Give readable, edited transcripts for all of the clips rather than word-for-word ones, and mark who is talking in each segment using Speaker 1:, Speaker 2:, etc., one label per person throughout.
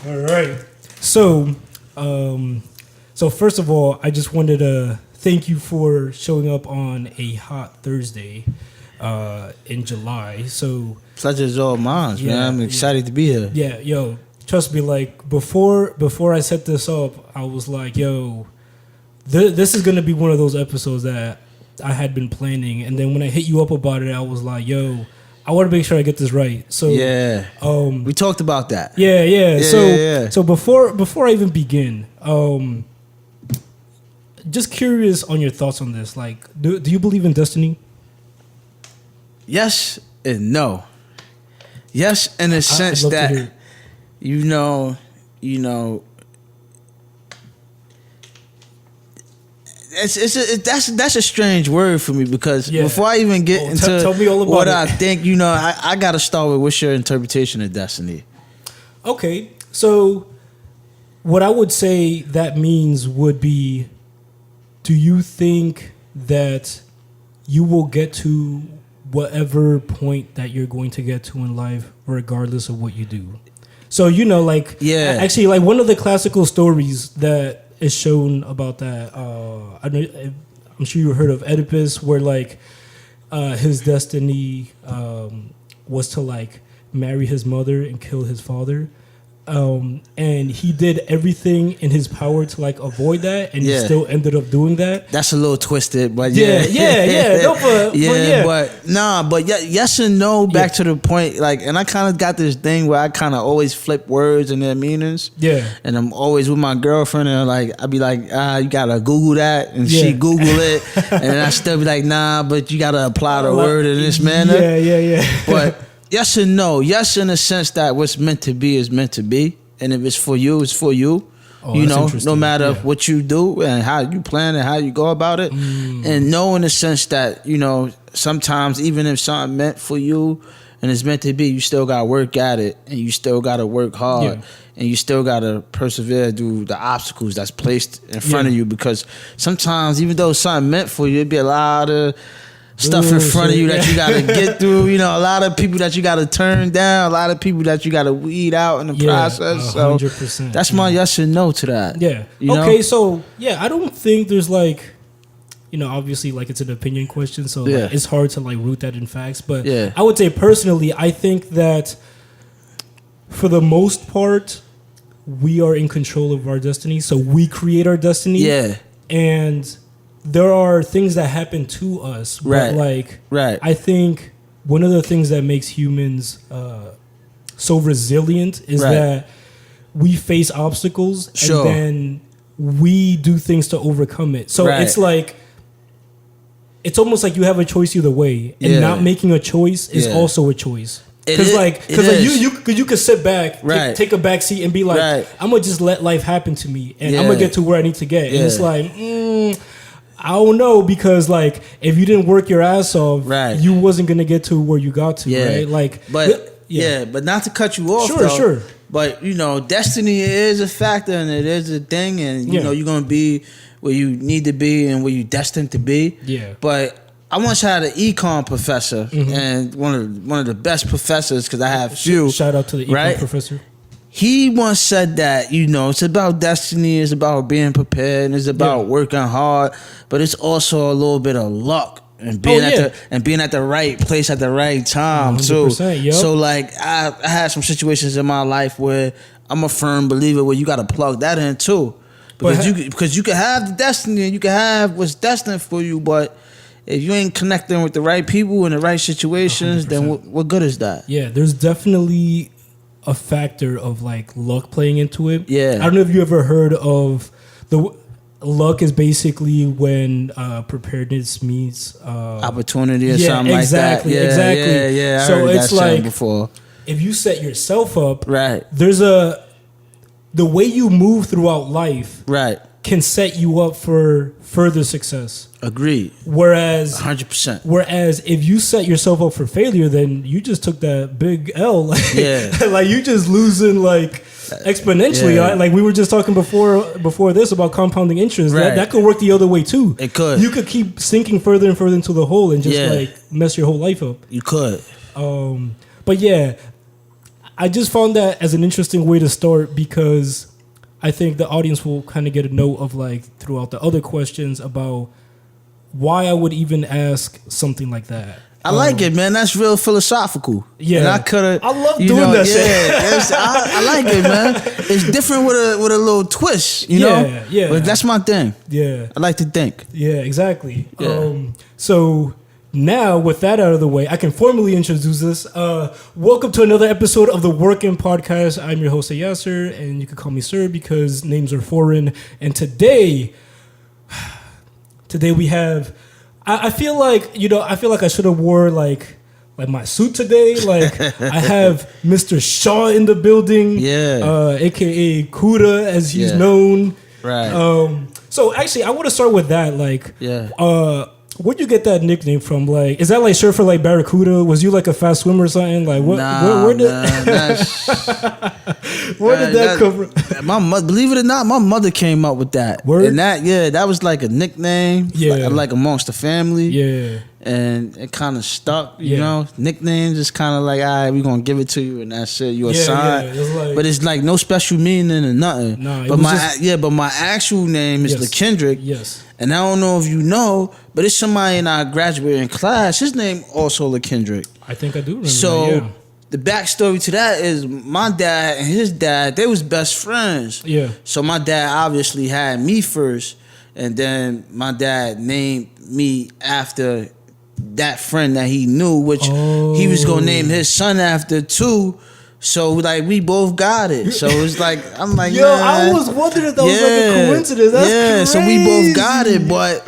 Speaker 1: All right. So, so first of all, I just wanted to thank you for showing up on a hot Thursday in July. So
Speaker 2: Pleasure's all mine, man. I'm excited to be here.
Speaker 1: Yeah, yo, trust me. Like before I set this up, I was like, yo, this is gonna be one of those episodes that I had been planning, and then when I hit you up about it, I was like, yo, I want to make sure I get this right. So
Speaker 2: we talked about that.
Speaker 1: Yeah. So before I even begin, just curious on your thoughts on this. Like, do you believe in destiny?
Speaker 2: Yes and no. Yes, in the sense that you know. That's a strange word for me because before I even get into
Speaker 1: tell me all about
Speaker 2: what
Speaker 1: it.
Speaker 2: I think, I got to start with what's your interpretation of destiny.
Speaker 1: Okay, so what I would say that means would be, do you think that you will get to whatever point that you're going to get to in life, regardless of what you do? So actually, like one of the classical stories that is shown about that. I'm sure you heard of Oedipus, where like his destiny was to like marry his mother and kill his father, and he did everything in his power to like avoid that, and he still ended up doing that.
Speaker 2: That's a little twisted, but
Speaker 1: yes
Speaker 2: and no. Back to the point, like, and I kind of got this thing where I kind of always flip words and their meanings. Yeah, and I'm always with my girlfriend, and like I'd be like, you gotta Google that, and she Google it, and I still be like, nah, but you gotta apply the word in this manner.
Speaker 1: Yeah.
Speaker 2: But yes and no. Yes, in the sense that what's meant to be is meant to be, and if it's for you, it's for you. No matter what you do and how you plan and how you go about it. And no, in the sense that, sometimes even if something meant for you and it's meant to be, you still got to work at it, and you still got to work hard, and you still got to persevere through the obstacles that's placed in front of you, because sometimes even though something meant for you, it'd be a lot of stuff in front of you that you got to get through. A lot of people that you got to turn down, a lot of people that you got to weed out in the process. 100%. So that's my yes and no to that.
Speaker 1: Yeah. Okay, so I don't think there's like, obviously like it's an opinion question, so like, it's hard to like root that in facts. But I would say personally, I think that for the most part, we are in control of our destiny. So we create our destiny. Yeah. And there are things that happen to us, but I think one of the things that makes humans so resilient is that we face obstacles and then we do things to overcome it. So it's like, it's almost like you have a choice either way, and not making a choice is also a choice. Because you could sit back, take a back seat, and be like, I'm gonna just let life happen to me, and I'm gonna get to where I need to get. And it's like, I don't know, because like if you didn't work your ass off, you wasn't gonna get to where you got to, right? Like,
Speaker 2: but not to cut you off, sure. But destiny is a factor, and it is a thing, and you're gonna be where you need to be and where you're destined to be. Yeah. But I once had an econ professor, and one of the best professors, because I have few.
Speaker 1: Shout out to the econ professor.
Speaker 2: He once said that, it's about destiny, it's about being prepared, and it's about working hard, but it's also a little bit of luck and being at the right place at the right time too. Yep. So like I had some situations in my life where I'm a firm believer where you got to plug that in too, because you can have the destiny and you can have what's destined for you, but if you ain't connecting with the right people in the right situations, 100%. Then what good is that? Yeah,
Speaker 1: there's definitely a factor of like luck playing into it. Yeah, I don't know if you ever heard of luck is basically when preparedness meets
Speaker 2: opportunity or something like that.
Speaker 1: Exactly.
Speaker 2: Yeah. I heard it's that like before.
Speaker 1: If you set yourself up, there's the way you move throughout life, can set you up for further success.
Speaker 2: Agreed.
Speaker 1: Whereas
Speaker 2: 100%.
Speaker 1: Whereas if you set yourself up for failure, then you just took that big L. Like you just losing like exponentially. Yeah. Like we were just talking before this about compounding interest. That could work the other way too.
Speaker 2: It could.
Speaker 1: You could keep sinking further and further into the hole and just like mess your whole life up.
Speaker 2: You could.
Speaker 1: But yeah, I just found that as an interesting way to start because I think the audience will kind of get a note of like throughout the other questions about why I would even ask something like that.
Speaker 2: I like it, man. That's real philosophical.
Speaker 1: Yeah,
Speaker 2: and I
Speaker 1: love doing that
Speaker 2: shit. I like it, man. It's different with a little twist, you know.
Speaker 1: Yeah.
Speaker 2: But that's my thing.
Speaker 1: Yeah,
Speaker 2: I like to think.
Speaker 1: Yeah, exactly.
Speaker 2: Yeah.
Speaker 1: So now, with that out of the way, I can formally introduce this. Welcome to another episode of the Working Podcast. I'm your host, Yasser, and you can call me Sir because names are foreign. And today we have. I feel like I should have wore like my suit today. Like I have Mr. Shaw in the building, aka Kuda as he's known.
Speaker 2: Right.
Speaker 1: So actually, I want to start with that. Like, where'd you get that nickname from? Like, is that like short for like Barracuda? Was you like a fast swimmer or something? Like, what? Where did that come from?
Speaker 2: My mother, believe it or not, my mother came up with that.
Speaker 1: Word?
Speaker 2: And that was like a nickname.
Speaker 1: Yeah.
Speaker 2: Like amongst the family.
Speaker 1: Yeah.
Speaker 2: And it kind of stuck, you know. Nicknames is kind of like, all right, we're gonna give it to you, and that's it. You're assigned, but it's like no special meaning or nothing.
Speaker 1: No,
Speaker 2: but my actual name is Lekendrick.
Speaker 1: Yes.
Speaker 2: And I don't know if you know, but it's somebody in our graduating class. His name also Lekendrick.
Speaker 1: I think I do remember.
Speaker 2: So the backstory to that is my dad and his dad, they was best friends.
Speaker 1: Yeah.
Speaker 2: So my dad obviously had me first, and then my dad named me after that friend that he knew, which he was gonna name his son after too. So like we both got it. So it's like I'm like,
Speaker 1: yo, I was wondering if that was like a coincidence. That's crazy.
Speaker 2: So we both got it, but.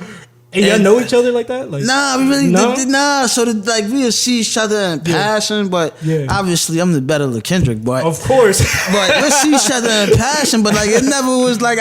Speaker 1: And y'all know each other like that? Like,
Speaker 2: nah, we really nah. So we'll see each other in passing, but obviously I'm the better Lekendrick. But
Speaker 1: of course,
Speaker 2: but we'll see each other in passing. But like it never was like,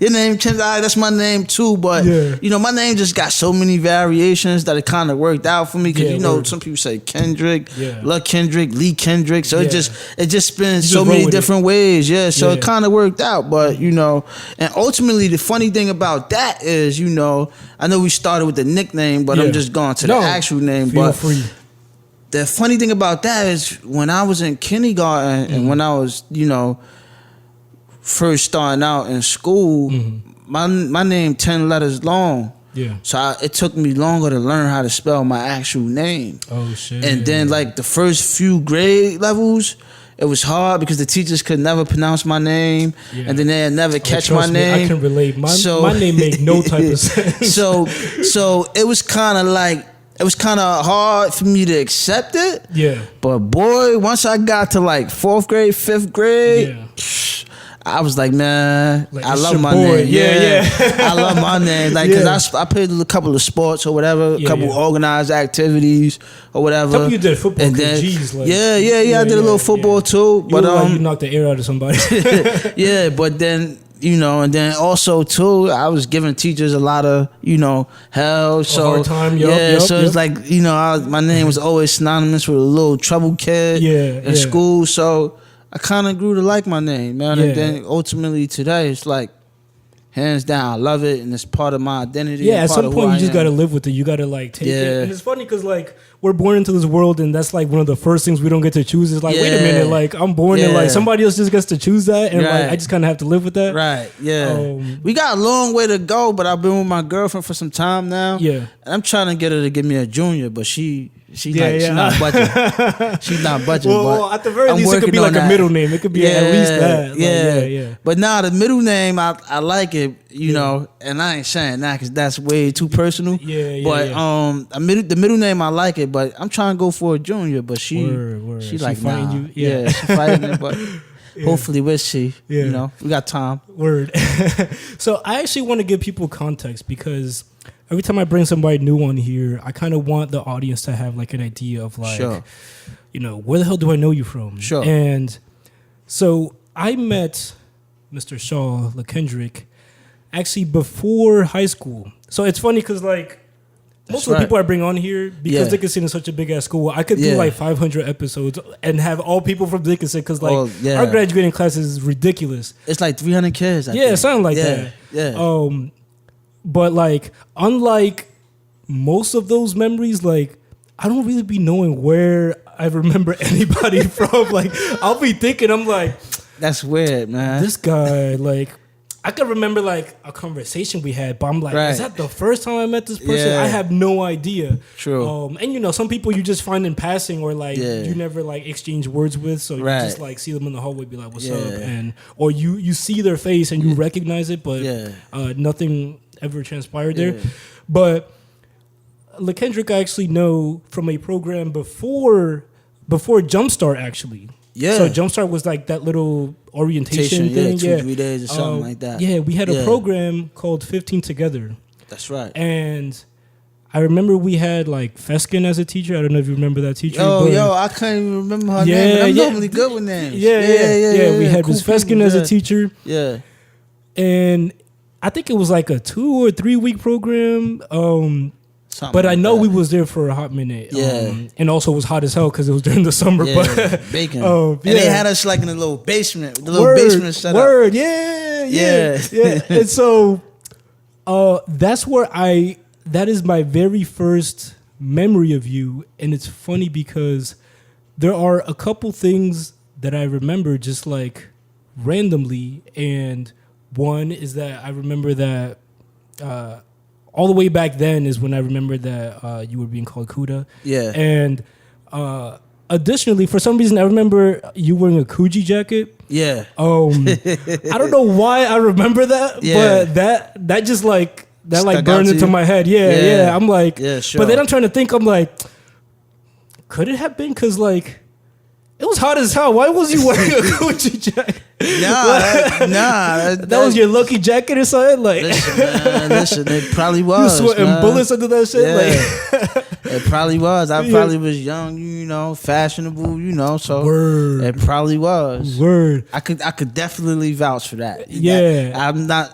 Speaker 2: your name Kendrick, that's my name too. But you know, my name just got so many variations that it kind of worked out for me because you know some people say Kendrick, Lekendrick, Lee Kendrick. So it just spins so many different ways. Yeah, so it kind of worked out. But you know, and ultimately the funny thing about that is, you know, I know we started with the nickname, but I'm just going to the actual name.
Speaker 1: Feel
Speaker 2: but
Speaker 1: free.
Speaker 2: The funny thing about that is when I was in kindergarten and when I was, you know, first starting out in school, my name 10 letters long. Yeah. So it took me longer to learn how to spell my actual name.
Speaker 1: Oh shit.
Speaker 2: And then like the first few grade levels, it was hard because the teachers could never pronounce my name, and then they'd never catch my name.
Speaker 1: I can relate. My name made no type of sense.
Speaker 2: So it was kind of hard for me to accept it. Yeah. But boy, once I got to like 4th grade, 5th grade, I was like, man, like, I love my name. Yeah. I love my name. Like, because I played a couple of sports or whatever, a couple of organized activities or whatever.
Speaker 1: Tell me you did football.
Speaker 2: And then, I did a little football too. But
Speaker 1: you knocked the air out of somebody.
Speaker 2: Yeah, but then, you know, and then also too, I was giving teachers a lot of, you know, hell. So
Speaker 1: hard time,
Speaker 2: so it's like, you know, my name was always synonymous with a little trouble kid in school. So I kind of grew to like my name, man. And then ultimately today, it's like, hands down, I love it, and it's part of my identity.
Speaker 1: Yeah, at some point you just got to live with it. You got to like take it. And it's funny because like we're born into this world, and that's like one of the first things we don't get to choose. Is like, wait a minute, like I'm born and like somebody else just gets to choose that, and like I just kind of have to live with that.
Speaker 2: Right. Yeah. We got a long way to go, but I've been with my girlfriend for some time now. Yeah. And I'm trying to get her to give me a junior, but she's not budging. She's not budging.
Speaker 1: Well, at the very least, it could be like a middle name. It could be at least that.
Speaker 2: Yeah. But now the middle name, I like it, you know, and I ain't saying that because that's way too personal. But the middle name, I like it, but I'm trying to go for a junior, but she like, nah. You? Yeah, she fighting it, but hopefully we'll see. You know, we got time.
Speaker 1: Word. So I actually want to give people context because every time I bring somebody new on here, I kind of want the audience to have like an idea of like, you know, where the hell do I know you from?
Speaker 2: Sure.
Speaker 1: And so I met Mr. Shaw Lekendrick actually before high school. So it's funny because like most of the people I bring on here, because Dickinson is such a big ass school, I could do like 500 episodes and have all people from Dickinson because like our graduating class is ridiculous.
Speaker 2: It's like 300 kids. I
Speaker 1: think. Something like that. Yeah. But like, unlike most of those memories, like I don't really be knowing where I remember anybody from. Like, I'll be thinking, I'm like,
Speaker 2: that's weird, man.
Speaker 1: This guy, like, I can remember like a conversation we had, but I'm like, is that the first time I met this person? I have no idea.
Speaker 2: True.
Speaker 1: And you know, some people you just find in passing or like you never like exchange words with, so you just like see them in the hallway, be like, "What's up?" And or you see their face and you recognize it, but nothing ever transpired there. But Lekendrick, I actually know from a program before Jumpstart actually. Yeah. So Jumpstart was like that little orientation thing.
Speaker 2: 2-3 days or something like that.
Speaker 1: Yeah, we had a program called 15 Together.
Speaker 2: That's right.
Speaker 1: And I remember we had like Feskin as a teacher. I don't know if you remember that teacher.
Speaker 2: I can't even remember her name. But I'm normally good with names.
Speaker 1: Yeah. We had Miss Feskin as a teacher.
Speaker 2: Yeah.
Speaker 1: And I think it was like a 2 or 3 week program. But I know we was there for a hot minute. And also it was hot as hell because it was during the summer. But
Speaker 2: bacon. And they had us like in a little basement, basement setup.
Speaker 1: Yeah. And so that's where that is my very first memory of you. And it's funny because there are a couple things that I remember just like randomly. And one is that I remember that all the way back then is when I remember that you were being called Kuda. Yeah. And additionally, for some reason, I remember you wearing a Coogee jacket.
Speaker 2: Yeah.
Speaker 1: I don't know why I remember that, but that just like that stuck like burned into my head. Yeah. I'm like, sure. But then I'm trying to think. I'm like, could it have been because like it was hot as hell? Why was you wearing a Coogee jacket? That was your lucky jacket or something. Like,
Speaker 2: listen, it probably was.
Speaker 1: You sweating bullets under that shit.
Speaker 2: Yeah. Like, it probably was. I probably was young, fashionable, So it probably was.
Speaker 1: Word.
Speaker 2: I could definitely vouch for that.
Speaker 1: Yeah.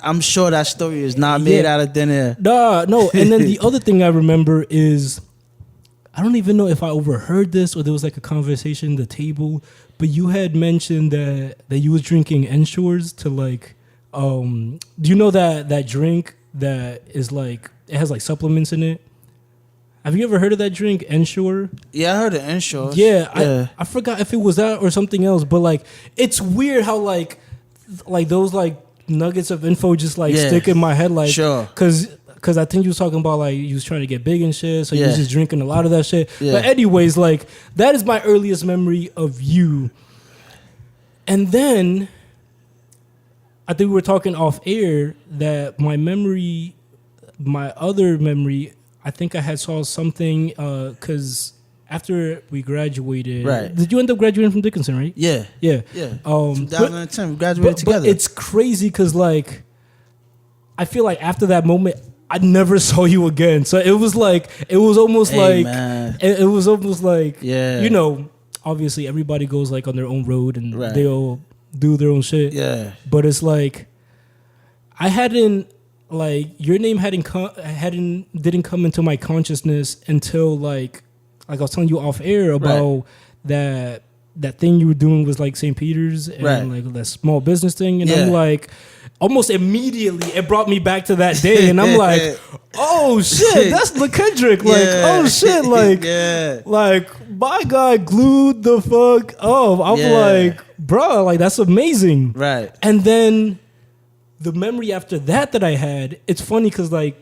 Speaker 2: I'm sure that story is not made out of thin air.
Speaker 1: No. And then the other thing I remember is, I don't even know if I overheard this or there was like a conversation at the table, but you had mentioned that you was drinking Ensures to like, do you know that drink that is like, it has like supplements in it? Have you ever heard of that drink, Ensure?
Speaker 2: Yeah, I heard of Ensure.
Speaker 1: Yeah. I forgot if it was that or something else, but like, it's weird how like those like nuggets of info just like stick in my head, like, Because I think you was talking about like you was trying to get big and shit, so you was just drinking a lot of that shit. Yeah. But anyways, like that is my earliest memory of you. And then I think we were talking off air that my other memory, I think I had saw something because after we graduated, did you end up graduating from Dickinson, right?
Speaker 2: Yeah. 2010, we graduated together.
Speaker 1: But it's crazy because like I feel like after that moment, I never saw you again. So it was almost like obviously everybody goes like on their own road and they'll do their own shit.
Speaker 2: Yeah.
Speaker 1: But it's like I hadn't like your name didn't come into my consciousness until like I was telling you off air about that thing you were doing was like St. Peter's and like that small business thing, and I'm like, almost immediately it brought me back to that day, and I'm like, oh shit, that's Lekendrick. Like, oh shit, like, like my guy glued the fuck up. I'm like, bro, like that's amazing.
Speaker 2: Right.
Speaker 1: And then the memory after that I had, it's funny because like,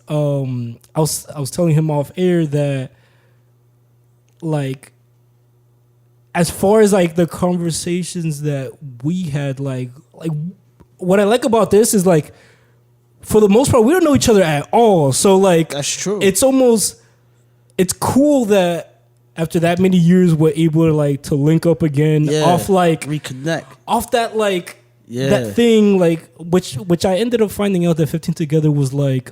Speaker 1: I was telling him off air that like, as far as like the conversations that we had, like what I like about this is like, for the most part, we don't know each other at all. So like,
Speaker 2: that's true.
Speaker 1: It's cool that after that many years we're able to like to link up again off like
Speaker 2: reconnect
Speaker 1: off that like that thing like which I ended up finding out that 15 Together was like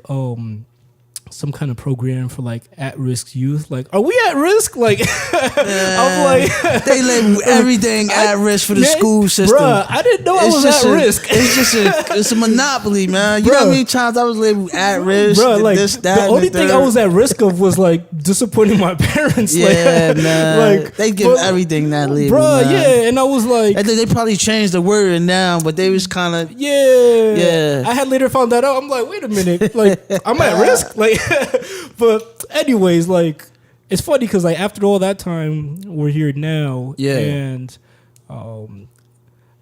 Speaker 1: some kind of program for like at-risk youth. Like, are we at risk? Like, I'm like,
Speaker 2: they label everything at risk for the school system.
Speaker 1: Bruh, I didn't know I was at risk.
Speaker 2: It's a monopoly, man. You know how many times I was labeled at risk?
Speaker 1: Bruh, like the only thing I was at risk of was like disappointing my parents.
Speaker 2: Yeah, man. Like they give everything that label,
Speaker 1: bruh.
Speaker 2: Man.
Speaker 1: Yeah, and I was like,
Speaker 2: and they probably changed the word now, but they was kind of
Speaker 1: I had later found that out. I'm like, wait a minute, like I'm at risk, like. But anyways, like it's funny because like after all that time, we're here now.
Speaker 2: Yeah.
Speaker 1: And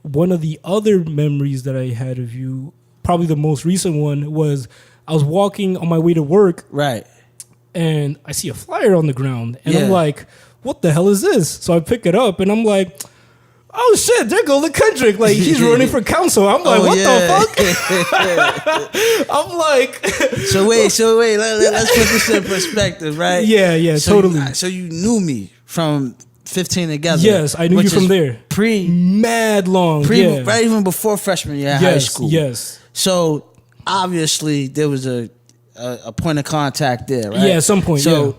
Speaker 1: one of the other memories that I had of you, probably the most recent one, was I was walking on my way to work.
Speaker 2: Right.
Speaker 1: And I see a flyer on the ground. And I'm like, what the hell is this? So I pick it up and I'm like, oh shit, there goes Lekendrick. Like, he's running for council. I'm like, what the fuck? I'm like...
Speaker 2: So wait, let's put this in perspective, right?
Speaker 1: Yeah, totally.
Speaker 2: So you knew me from 15 together.
Speaker 1: Yes, I knew you from there. Mad long,
Speaker 2: right even before freshman year of high school.
Speaker 1: Yes.
Speaker 2: So obviously there was a point of contact there, right?
Speaker 1: Yeah, at some point,
Speaker 2: So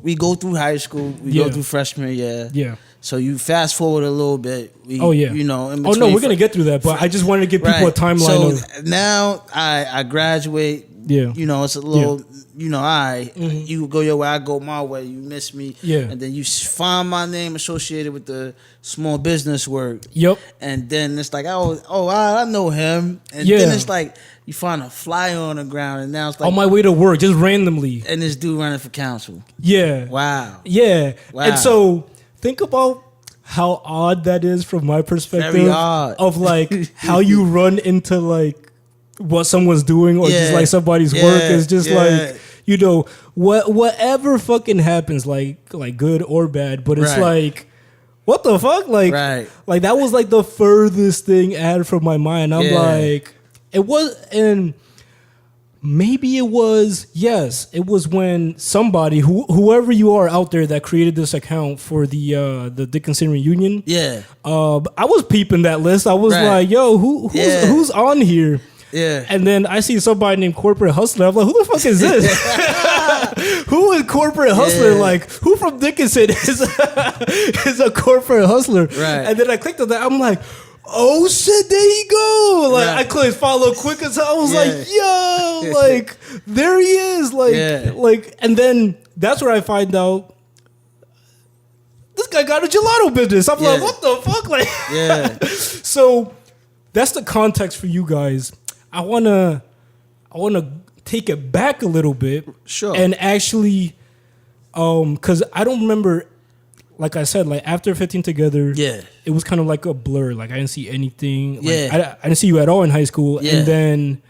Speaker 2: we go through high school, we go through freshman year.
Speaker 1: Yeah.
Speaker 2: So you fast forward a little bit. You know.
Speaker 1: In between we're gonna get through that, but I just wanted to give people a timeline.
Speaker 2: So now I graduate.
Speaker 1: Yeah.
Speaker 2: You know, it's a little. You know, you go your way, I go my way. You miss me.
Speaker 1: Yeah.
Speaker 2: And then you find my name associated with the small business work.
Speaker 1: Yep.
Speaker 2: And then it's like, I know him. And then it's like you find a flyer on the ground, and now it's like
Speaker 1: on my way to work, just randomly.
Speaker 2: And this dude running for council.
Speaker 1: Yeah.
Speaker 2: Wow.
Speaker 1: Yeah.
Speaker 2: Wow.
Speaker 1: And so think about how odd that is from my perspective.
Speaker 2: Very odd.
Speaker 1: Of like how you run into like what someone's doing or just like somebody's work is just like, you know, whatever fucking happens, like good or bad, but it's like, what the fuck? Like that was like the furthest thing I had from my mind. I'm like, it was, and maybe it was, it was when somebody, whoever you are out there that created this account for the Dickinson reunion. Yeah. I was peeping that list. I was like, yo, who's on here?
Speaker 2: Yeah.
Speaker 1: And then I see somebody named Corporate Hustler. I'm like, who the fuck is this? Who is Corporate Hustler? Like, who from Dickinson is a corporate hustler? Right. And then I clicked on that. I'm like, oh shit, there he go. Like, I couldn't follow quick as I was like, yo, like, there he is. Like, and then that's where I find out this guy got a gelato business. I'm like, what the fuck? Like, so that's the context for you guys. I wanna take it back a little bit, and actually, because I don't remember. Like I said, like after 15 together, it was kind of like a blur. Like I didn't see anything. Like, I didn't see you at all in high school. And then,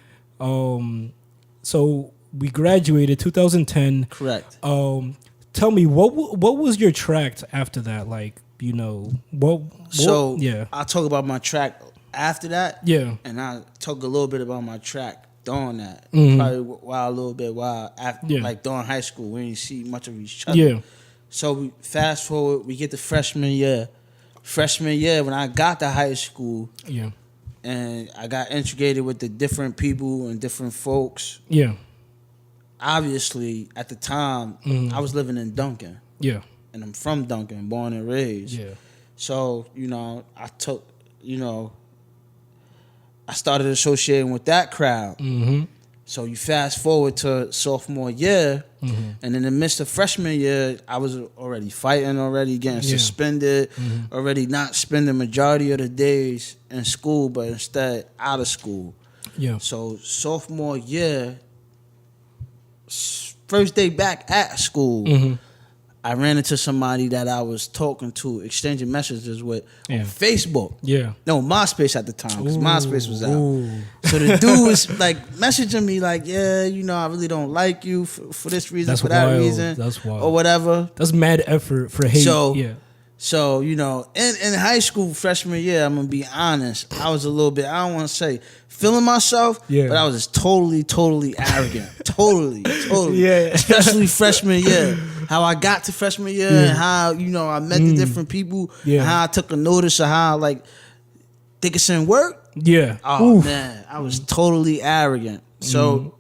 Speaker 1: so we graduated 2010.
Speaker 2: Correct.
Speaker 1: Tell me what was your track after that? Like, you know,
Speaker 2: I'll talk about my track after that. Yeah. And I'll talk a little bit about my track during that. Probably a little bit after, like during high school, we didn't see much of each other. Yeah. So we fast forward, we get to freshman year. Freshman year, when I got to high school, and I got integrated with the different people and different folks. Yeah. Obviously, at the time, I was living in Duncan. Yeah. And I'm from Duncan, born and raised. Yeah. So, you know, I started associating with that crowd. Mm-hmm. So you fast forward to sophomore year, and in the midst of freshman year, I was already fighting, already getting suspended, already not spending majority of the days in school, but instead out of school. Yeah. So sophomore year, first day back at school, I ran into somebody that I was talking to, exchanging messages with on Facebook. Yeah. No, MySpace at the time, because MySpace was out. So the dude was like messaging me like, yeah, you know, I really don't like you for this reason, for that reason. That's wild. Or whatever.
Speaker 1: That's mad effort for hate.
Speaker 2: So, you know, in high school, freshman year, I'm going to be honest, I was a little bit, I don't want to say feeling myself, but I was just totally arrogant. totally. Yeah. Especially freshman year. How I got to freshman year and how, you know, I met the different people and how I took a notice of how, like, Dickinson worked. Yeah. Oh, man. I was totally arrogant. So,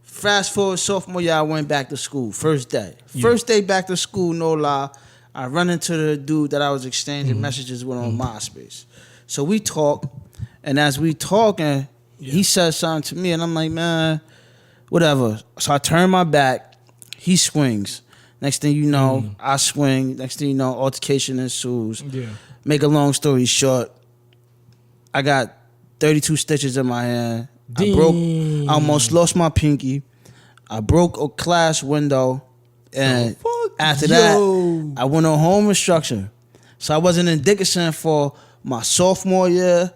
Speaker 2: fast forward sophomore year, I went back to school. First day. First day back to school, no lie. I run into the dude that I was exchanging messages with on MySpace. So we talk, and as we talking, he says something to me, and I'm like, man, whatever. So I turn my back. He swings. Next thing you know, I swing. Next thing you know, altercation ensues. Yeah. Make a long story short, I got 32 stitches in my hand. I almost lost my pinky. I broke a class window, and After that, I went on home instruction. So I wasn't in Dickinson for my sophomore year.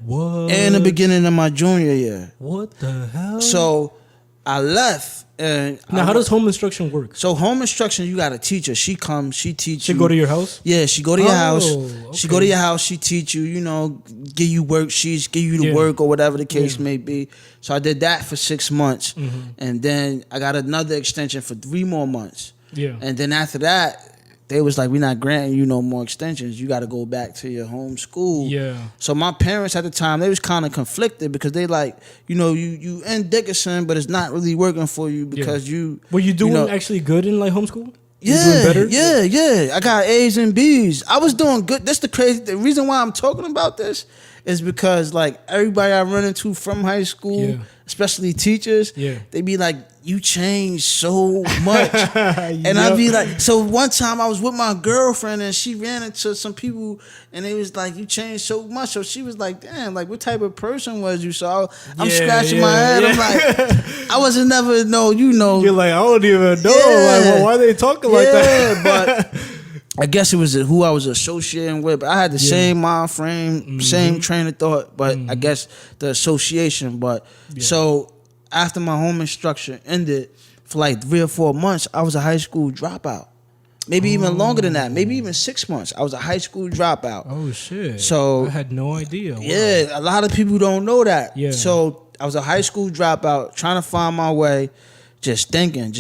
Speaker 1: What?
Speaker 2: And the beginning of my junior year.
Speaker 1: What the hell?
Speaker 2: So I left. And
Speaker 1: now, how does home instruction work?
Speaker 2: So home instruction, you got a teacher. She comes, she teach you.
Speaker 1: She go to your house?
Speaker 2: Yeah, she go to your house.
Speaker 1: Okay.
Speaker 2: She go to your house, she teach you, give you worksheets, give you the work or whatever the case may be. So I did that for 6 months. And then I got another extension for 3 more months.
Speaker 1: Yeah.
Speaker 2: And then after that, they was like, we're not granting you no more extensions. You got to go back to your home school.
Speaker 1: Yeah.
Speaker 2: So my parents at the time, they was kind of conflicted because they like, you in Dickinson, but it's not really working for you because you.
Speaker 1: Were you doing actually good in like homeschool?
Speaker 2: Yeah, yeah. I got A's and B's. I was doing good. That's the reason why I'm talking about this is because like everybody I run into from high school, especially teachers, they be like, you changed so much. And I'd be like, so one time I was with my girlfriend and she ran into some people and they was like, you changed so much. So she was like, damn, like what type of person was you? So I'm scratching my head. I'm like, I wasn't never
Speaker 1: You're like, I don't even know. Like, well, why are they talking like that?
Speaker 2: But I guess it was who I was associating with. But I had the same mind frame, same train of thought. But I guess the association. But so after my home instruction ended for like 3 or 4 months, I was a high school dropout. Maybe even longer than that. Maybe even 6 months. I was a high school dropout.
Speaker 1: Oh shit!
Speaker 2: So
Speaker 1: I had no idea. Wow.
Speaker 2: Yeah, a lot of people don't know that.
Speaker 1: Yeah.
Speaker 2: So I was a high school dropout, trying to find my way. Just thinking and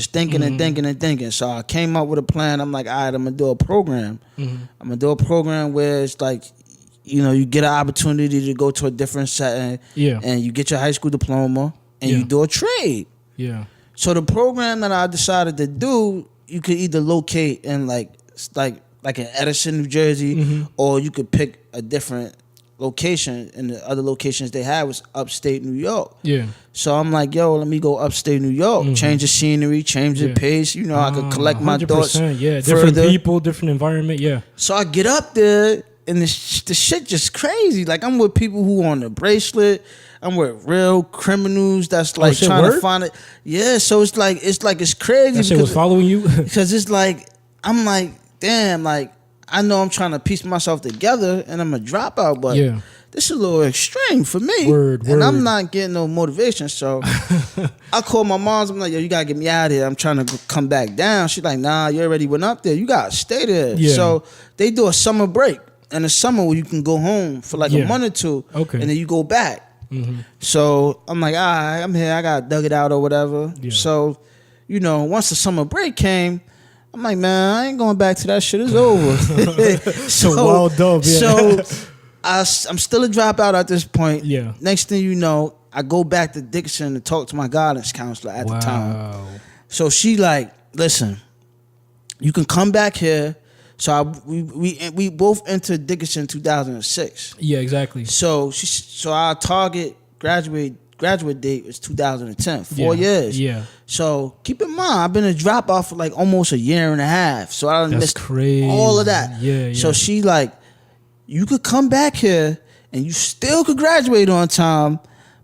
Speaker 2: thinking. So I came up with a plan. I'm like, all right, I'm going to do a program. I'm going to do a program where it's like, you get an opportunity to go to a different setting. Yeah. And you get your high school diploma and you do a trade. Yeah. So the program that I decided to do, you could either locate in like in Edison, New Jersey, or you could pick a different location, and the other locations they had was upstate New York. Yeah. So I'm like, yo, let me go upstate New York, change the scenery, change the pace. I could collect my thoughts.
Speaker 1: Yeah, different people, different environment. Yeah.
Speaker 2: So I get up there, and the shit just crazy. Like I'm with people who on the bracelet. I'm with real criminals that's like trying to find it. Yeah. So it's crazy.
Speaker 1: That shit was following you
Speaker 2: because it's like I'm like, damn, like. I know I'm trying to piece myself together and I'm a dropout, but this is a little extreme for me. And I'm not getting no motivation. So I called my mom. I'm like, yo, you got to get me out of here. I'm trying to come back down. She's like, nah, you already went up there. You got to stay there. Yeah. So they do a summer break. And the summer where you can go home for like a month or two. Okay. And then you go back. So I'm like, all right, I'm here. I got dug it out or whatever. Yeah. So, once the summer break came, I'm like, man, I ain't going back to that shit. It's over.
Speaker 1: So wild dope,
Speaker 2: So I'm still a dropout at this point. Yeah. Next thing you know, I go back to Dickinson to talk to my guidance counselor at the time. So she like, listen, you can come back here. So we both entered Dickinson 2006.
Speaker 1: Yeah, exactly.
Speaker 2: So our target graduate date was 2010, 4 years. Yeah. So keep in mind, I've been a dropout for like almost a year and a half. So I missed all of that. Yeah. So she like, you could come back here and you still could graduate on time,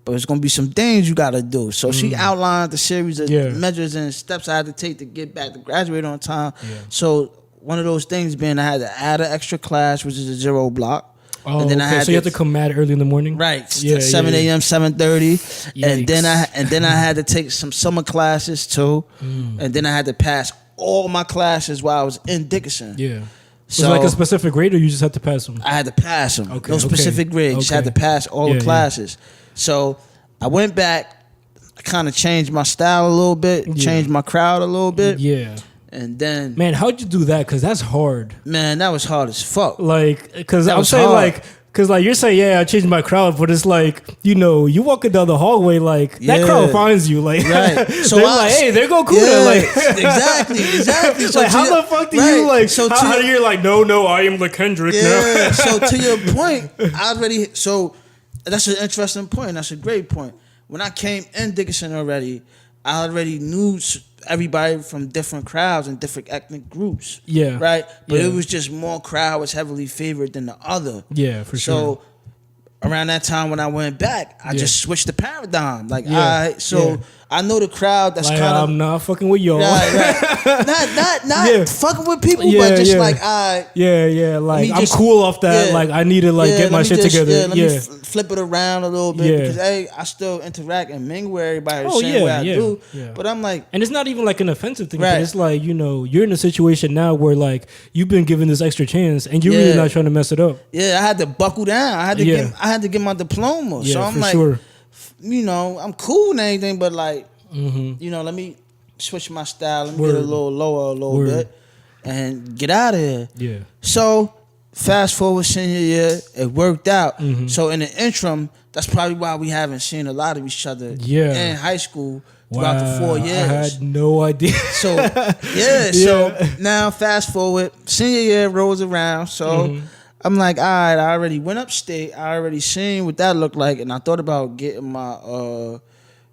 Speaker 2: but it's gonna be some things you gotta do. So she outlined the series of measures and steps I had to take to get back to graduate on time. Yeah. So one of those things being I had to add an extra class, which is a 0 block.
Speaker 1: Oh, and then so you have to come mad early in the morning,
Speaker 2: right? 7 a.m., 7:30, and then I had to take some summer classes too, and then I had to pass all my classes while I was in Dickinson. Yeah,
Speaker 1: so was it like a specific grade, or you just had to pass them?
Speaker 2: I had to pass them. Okay, no specific grade. Just had to pass all the classes. So I went back. I kind of changed my style a little bit, changed my crowd a little bit. Yeah. And then,
Speaker 1: man, how'd you do that? Because that's hard.
Speaker 2: Man, that was hard as fuck.
Speaker 1: Like, because I'm saying hard. Because you're saying, I changed my crowd, but it's like, you walking down the hallway, like that crowd finds you, like, right. So they're like, hey, there go Kuda, like,
Speaker 2: exactly. So
Speaker 1: like, how the fuck do you like? So how you're like, no, I am Lekendrick.
Speaker 2: Yeah. Now. So to your point, so that's an interesting point. That's a great point. When I came in Dickinson already, I already knew everybody from different crowds and different ethnic groups. Yeah. Right? But it was just more crowd was heavily favored than the other.
Speaker 1: Yeah, for sure.
Speaker 2: So around that time when I went back, I just switched the paradigm. Like, all right, so I know the crowd that's kind of.
Speaker 1: I'm not fucking with y'all.
Speaker 2: Right. Not fucking with people, but just like
Speaker 1: like I'm cool off that. Like I need to get my shit together.
Speaker 2: Let me flip it around a little bit because I still interact and mingle with everybody the same way I do. Yeah. But I'm like,
Speaker 1: and it's not even like an offensive thing. But it's like you're in a situation now where like you've been given this extra chance and you're really not trying to mess it up.
Speaker 2: Yeah, I had to buckle down. I had to get my diploma.
Speaker 1: Yeah,
Speaker 2: so I'm like, I'm cool and anything, but like, let me switch my style. Let me get a little lower a little bit and get out of here.
Speaker 1: Yeah.
Speaker 2: So fast forward senior year, it worked out. So in the interim, that's probably why we haven't seen a lot of each other in high school throughout the 4 years.
Speaker 1: I had no idea.
Speaker 2: So so now fast forward, senior year rolls around. So I'm like, all right, I already went upstate. I already seen what that looked like, and I thought about getting my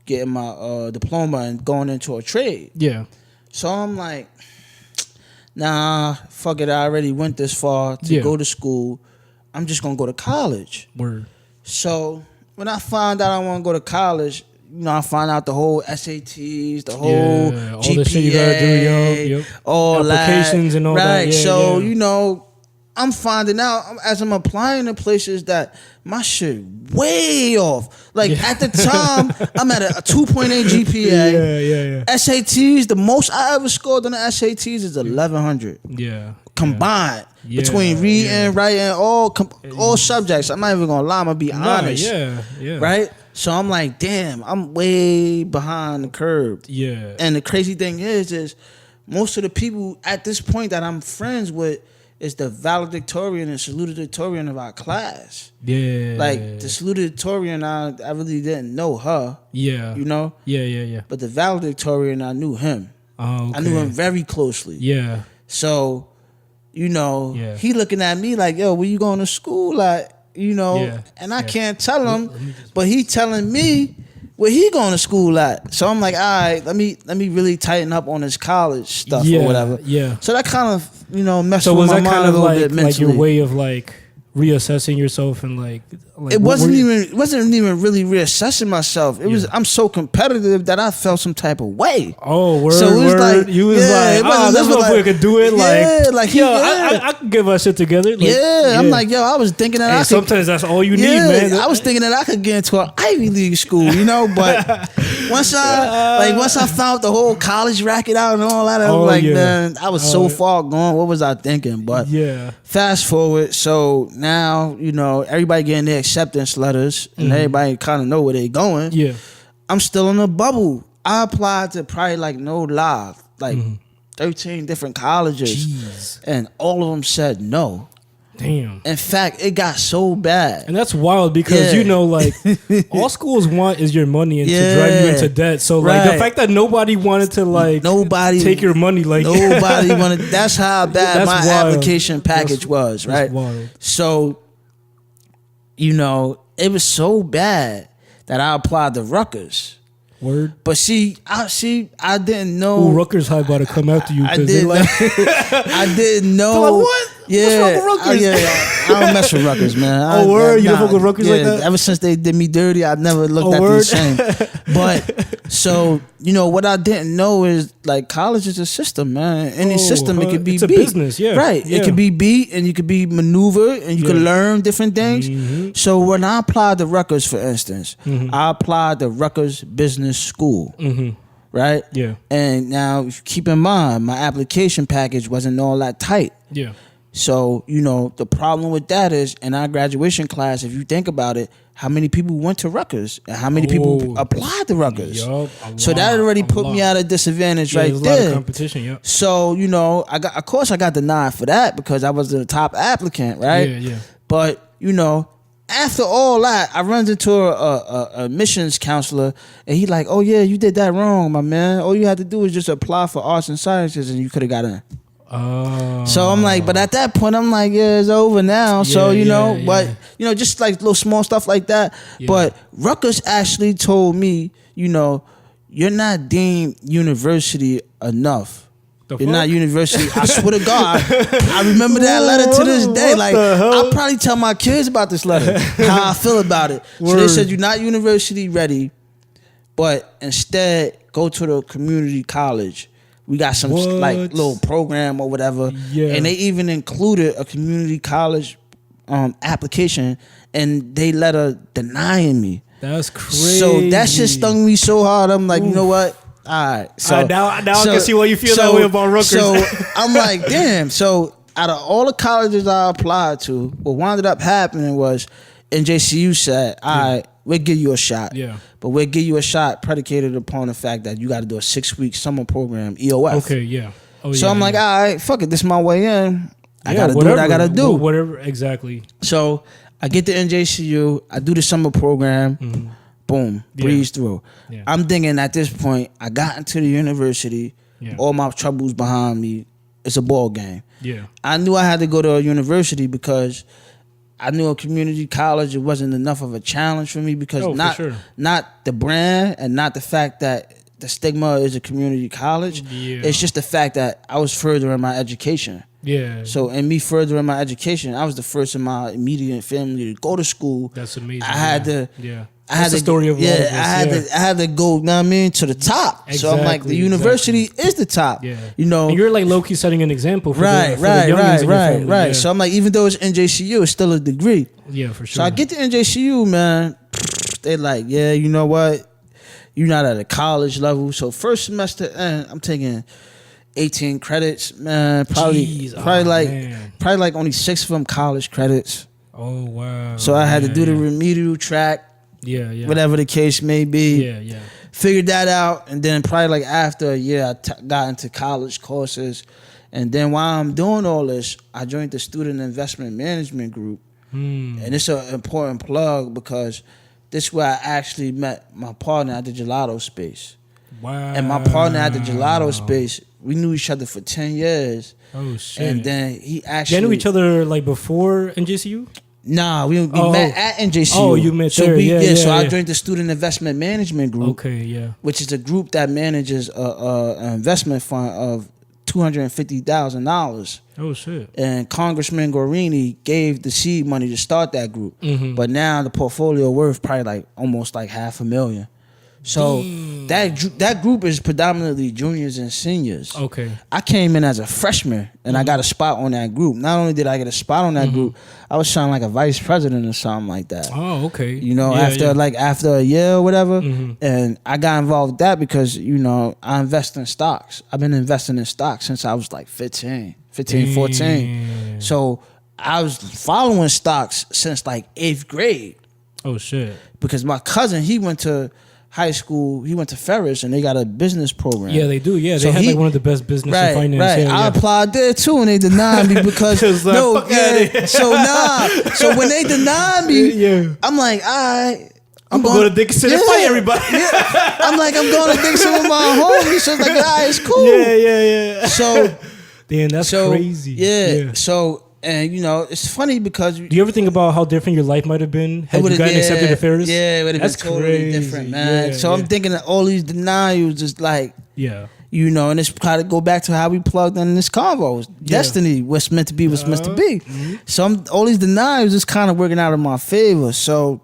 Speaker 2: diploma and going into a trade.
Speaker 1: Yeah.
Speaker 2: So I'm like, nah, fuck it. I already went this far to go to school. I'm just gonna go to college.
Speaker 1: Word.
Speaker 2: So when I found out I want to go to college, I found out the whole SATs, the whole GPA,
Speaker 1: all the shit you gotta do,
Speaker 2: all
Speaker 1: applications
Speaker 2: that.
Speaker 1: And all
Speaker 2: right.
Speaker 1: that.
Speaker 2: So I'm finding out as I'm applying to places that my shit way off. Like at the time, I'm at a 2.8 GPA. SATs, the most I ever scored on the SATs is 1100.
Speaker 1: Yeah.
Speaker 2: Combined between reading, writing, all subjects. I'm not even gonna lie. I'm gonna be honest.
Speaker 1: Yeah.
Speaker 2: Right. So I'm like, damn, I'm way behind the curve.
Speaker 1: Yeah.
Speaker 2: And the crazy thing is most of the people at this point that I'm friends with is the valedictorian and salutatorian of our class.
Speaker 1: Yeah.
Speaker 2: Like the salutatorian, I really didn't know her.
Speaker 1: Yeah. Yeah.
Speaker 2: But the valedictorian, I knew him.
Speaker 1: Oh, okay.
Speaker 2: I knew him very closely.
Speaker 1: Yeah.
Speaker 2: So, he looking at me like, yo, where you going to school? Like, and I can't tell him, but he telling me where he going to school at. So I'm like, all right, let me really tighten up on his college stuff or whatever.
Speaker 1: Yeah.
Speaker 2: So that kind of, messed with my mind a little bit mentally.
Speaker 1: Like your way of like reassessing yourself and like
Speaker 2: it wasn't even really reassessing myself. It was I'm so competitive that I felt some type of way.
Speaker 1: Oh, word. So it was like you was like, this motherfucker could do it. I could give our shit together.
Speaker 2: I'm like, yo, I was thinking that
Speaker 1: sometimes that's all you need, man.
Speaker 2: I was thinking that I could get into an Ivy League school, but once I found the whole college racket out and all that, I was like, man, I was so far gone. What was I thinking? But fast forward, so now everybody getting their acceptance letters and everybody kind of know where they going.
Speaker 1: Yeah,
Speaker 2: I'm still in a bubble. I applied to probably no lie, 13 different colleges, and all of them said no.
Speaker 1: Damn.
Speaker 2: In fact, it got so bad.
Speaker 1: And that's wild because, all schools want is your money and to drive you into debt. So, the fact that nobody wanted to, take your money,
Speaker 2: nobody wanted, that's how bad my application package was, right?
Speaker 1: That's wild.
Speaker 2: So, it was so bad that I applied to Rutgers.
Speaker 1: Word.
Speaker 2: But I didn't know.
Speaker 1: Ooh, Rutgers high about to come after you.
Speaker 2: I didn't know.
Speaker 1: What?
Speaker 2: Yeah.
Speaker 1: What's wrong with Rutgers?
Speaker 2: I don't mess with Rutgers, man.
Speaker 1: You don't fuck with Rutgers like that?
Speaker 2: Ever since they did me dirty, I never looked at them the same. But, so, what I didn't know is, college is a system, man. Any system, it could be
Speaker 1: beat. It's a business, yeah.
Speaker 2: Right.
Speaker 1: Yeah.
Speaker 2: It could be beat, and you could be maneuvered, and you could learn different things. Mm-hmm. So, when I applied to Rutgers, for instance, I applied to Rutgers Business School. Mm-hmm. Right?
Speaker 1: Yeah.
Speaker 2: And now, keep in mind, my application package wasn't all that tight.
Speaker 1: Yeah.
Speaker 2: So, the problem with that is in our graduation class, if you think about it, how many people went to Rutgers and how many people applied to Rutgers? So that already put me at a disadvantage right there.
Speaker 1: There's a lot of competition, yep.
Speaker 2: So, I got denied for that because I was the top applicant, right?
Speaker 1: Yeah.
Speaker 2: But, after all that, I run into a admissions counselor and he like, oh yeah, you did that wrong, my man. All you had to do is just apply for arts and sciences and you could have got in.
Speaker 1: Oh.
Speaker 2: So I'm like, but at that point, I'm like, yeah, it's over now. So, but, just little small stuff like that. Yeah. But Rutgers actually told me, you're not deemed university enough. You're not university. I swear to God, I remember that letter to this day. I'll probably tell my kids about this letter, how I feel about it. Word. So they said, you're not university ready. but instead go to the community college. We got some like little program or whatever, and they even included a community college application, and they let her denying me.
Speaker 1: That's crazy.
Speaker 2: So that shit stung me so hard. I'm like, you know what? All right. So
Speaker 1: now I can see why you feel that way about Rutgers.
Speaker 2: So I'm like, damn. So out of all the colleges I applied to, what wound up happening was NJCU said, all right, we'll give you a shot.
Speaker 1: Yeah.
Speaker 2: But we'll give you a shot predicated upon the fact that you got to do a 6-week summer program, EOF.
Speaker 1: Okay, yeah.
Speaker 2: So I'm like, all right, fuck it. This is my way in. I got to do what I got to do.
Speaker 1: Whatever, exactly.
Speaker 2: So I get to NJCU. I do the summer program. Boom. Breeze through. Yeah. I'm thinking at this point, I got into the university. Yeah. All my troubles behind me. It's a ball game.
Speaker 1: Yeah.
Speaker 2: I knew I had to go to a university because I knew a community college, it wasn't enough of a challenge for me because not the brand and not the fact that the stigma is a community college. Yeah. It's just the fact that I was furthering my education.
Speaker 1: Yeah.
Speaker 2: So in me furthering my education, I was the first in my immediate family to go to school.
Speaker 1: That's amazing.
Speaker 2: I had to.
Speaker 1: Yeah. That's the story of
Speaker 2: I had to go, know what I mean, to the top. Exactly, so I'm like, the university is the top.
Speaker 1: Yeah.
Speaker 2: You know,
Speaker 1: and you're like low key setting an example for
Speaker 2: the
Speaker 1: youngins in your family.
Speaker 2: Right. So I'm like, even though it's NJCU, it's still a degree.
Speaker 1: Yeah, for sure.
Speaker 2: So I get to NJCU, man. They like, yeah, you know what? You're not at a college level. So first semester, I'm taking 18 credits, man. Probably like only 6 of them college credits.
Speaker 1: Oh wow.
Speaker 2: So I had to do the remedial track.
Speaker 1: Yeah.
Speaker 2: Whatever the case may be.
Speaker 1: Yeah.
Speaker 2: Figured that out, and then probably like after a year, I got into college courses, and then while I'm doing all this, I joined the Student Investment Management Group, and it's an important plug because this is where I actually met my partner at the gelato space.
Speaker 1: Wow.
Speaker 2: And my partner at the gelato space, we knew each other for 10 years.
Speaker 1: Oh shit.
Speaker 2: And then he actually...
Speaker 1: They knew each other like before NJCU?
Speaker 2: Nah, we met at NJCU.
Speaker 1: Oh, you met there.
Speaker 2: So I joined the Student Investment Management Group.
Speaker 1: Okay, yeah.
Speaker 2: Which is a group that manages an investment fund of $250,000.
Speaker 1: Oh shit!
Speaker 2: And Congressman Gorini gave the seed money to start that group, but now the portfolio worth probably almost $500,000. So that group is predominantly juniors and seniors.
Speaker 1: Okay.
Speaker 2: I came in as a freshman and I got a spot on that group. Not only did I get a spot on that group, I was trying like a vice president or something like that.
Speaker 1: Oh, okay.
Speaker 2: You know, after a year or whatever. And I got involved with that because, you know, I invest in stocks. I've been investing in stocks since I was like 14. So I was following stocks since like 8th grade.
Speaker 1: Oh shit.
Speaker 2: Because my cousin, he went to high school, he went to Ferris and they got a business program.
Speaker 1: Yeah, they do. Yeah, they had like one of the best business and finance.
Speaker 2: Right.
Speaker 1: Yeah,
Speaker 2: I applied there too and they denied me because So when they denied me, I'm like, all right.
Speaker 1: I'm going to Dixon and fight everybody.
Speaker 2: I'm like, I'm going to Dixon with my homies. So it's like, all right, it's cool.
Speaker 1: Yeah.
Speaker 2: So
Speaker 1: damn, that's crazy.
Speaker 2: Yeah. So and you know, it's funny because
Speaker 1: do you ever think about how different your life might have been had you gotten accepted to Ferris?
Speaker 2: Yeah, it would have been totally different, man. So I'm thinking that all these denials is like, you know, and it's kind of go back to how we plugged in this convo. Destiny, what's meant to be, what's meant to be. So all these denials is kind of working out in my favor. So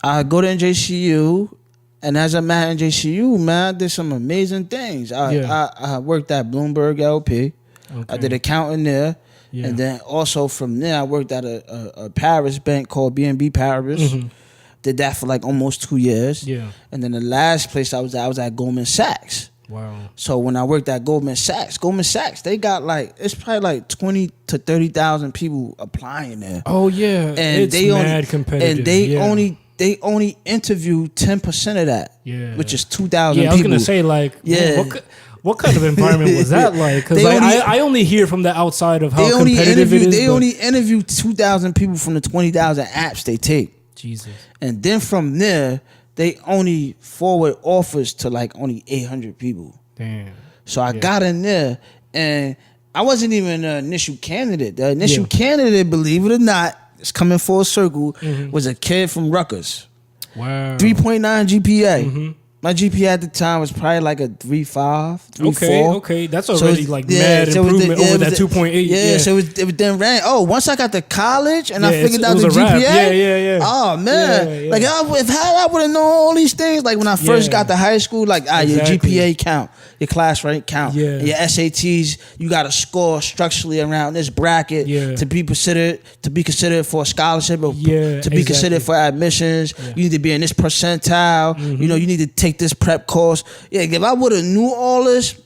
Speaker 2: I go to NJCU, and as I'm at NJCU, man, I did some amazing things. I worked at Bloomberg LP. Okay. I did accounting there. Yeah. And then also from there, I worked at a Paris bank called BNB Paris. Did that for like almost 2 years. Yeah. And then the last place I was at Goldman Sachs.
Speaker 1: Wow.
Speaker 2: So when I worked at Goldman Sachs, they got like, it's probably like 20 to 30,000 people applying there.
Speaker 1: Oh yeah. And it's mad competitive.
Speaker 2: And they only interview 10% of that. Yeah. Which is 2,000 people.
Speaker 1: Yeah, I was gonna say like, what kind of environment was that like? Because I only hear from the outside of how competitive it is.
Speaker 2: They only interview 2,000 people from the 20,000 apps they take.
Speaker 1: Jesus.
Speaker 2: And then from there, they only forward offers to like only 800 people.
Speaker 1: Damn.
Speaker 2: So I got in there, and I wasn't even the initial candidate. The initial candidate, believe it or not, it's coming full circle, was a kid from Rutgers.
Speaker 1: Wow.
Speaker 2: 3.9 GPA. My GPA at the time was probably like a 3.5, 3.4.
Speaker 1: Okay, that's already mad improvement over that 2.8.
Speaker 2: Yeah, so it was then ran. Oh, once I got to college and I figured out the GPA.
Speaker 1: Yeah.
Speaker 2: Oh man,
Speaker 1: yeah.
Speaker 2: like if I would have known all these things, like when I first got to high school, like your GPA count, your class rank count, your SATs, you got to score structurally around this bracket to be considered for a scholarship or to be considered for admissions. You need to be in this percentile. Mm-hmm. You know, you need to take this prep course. Yeah, if I would have knew all this.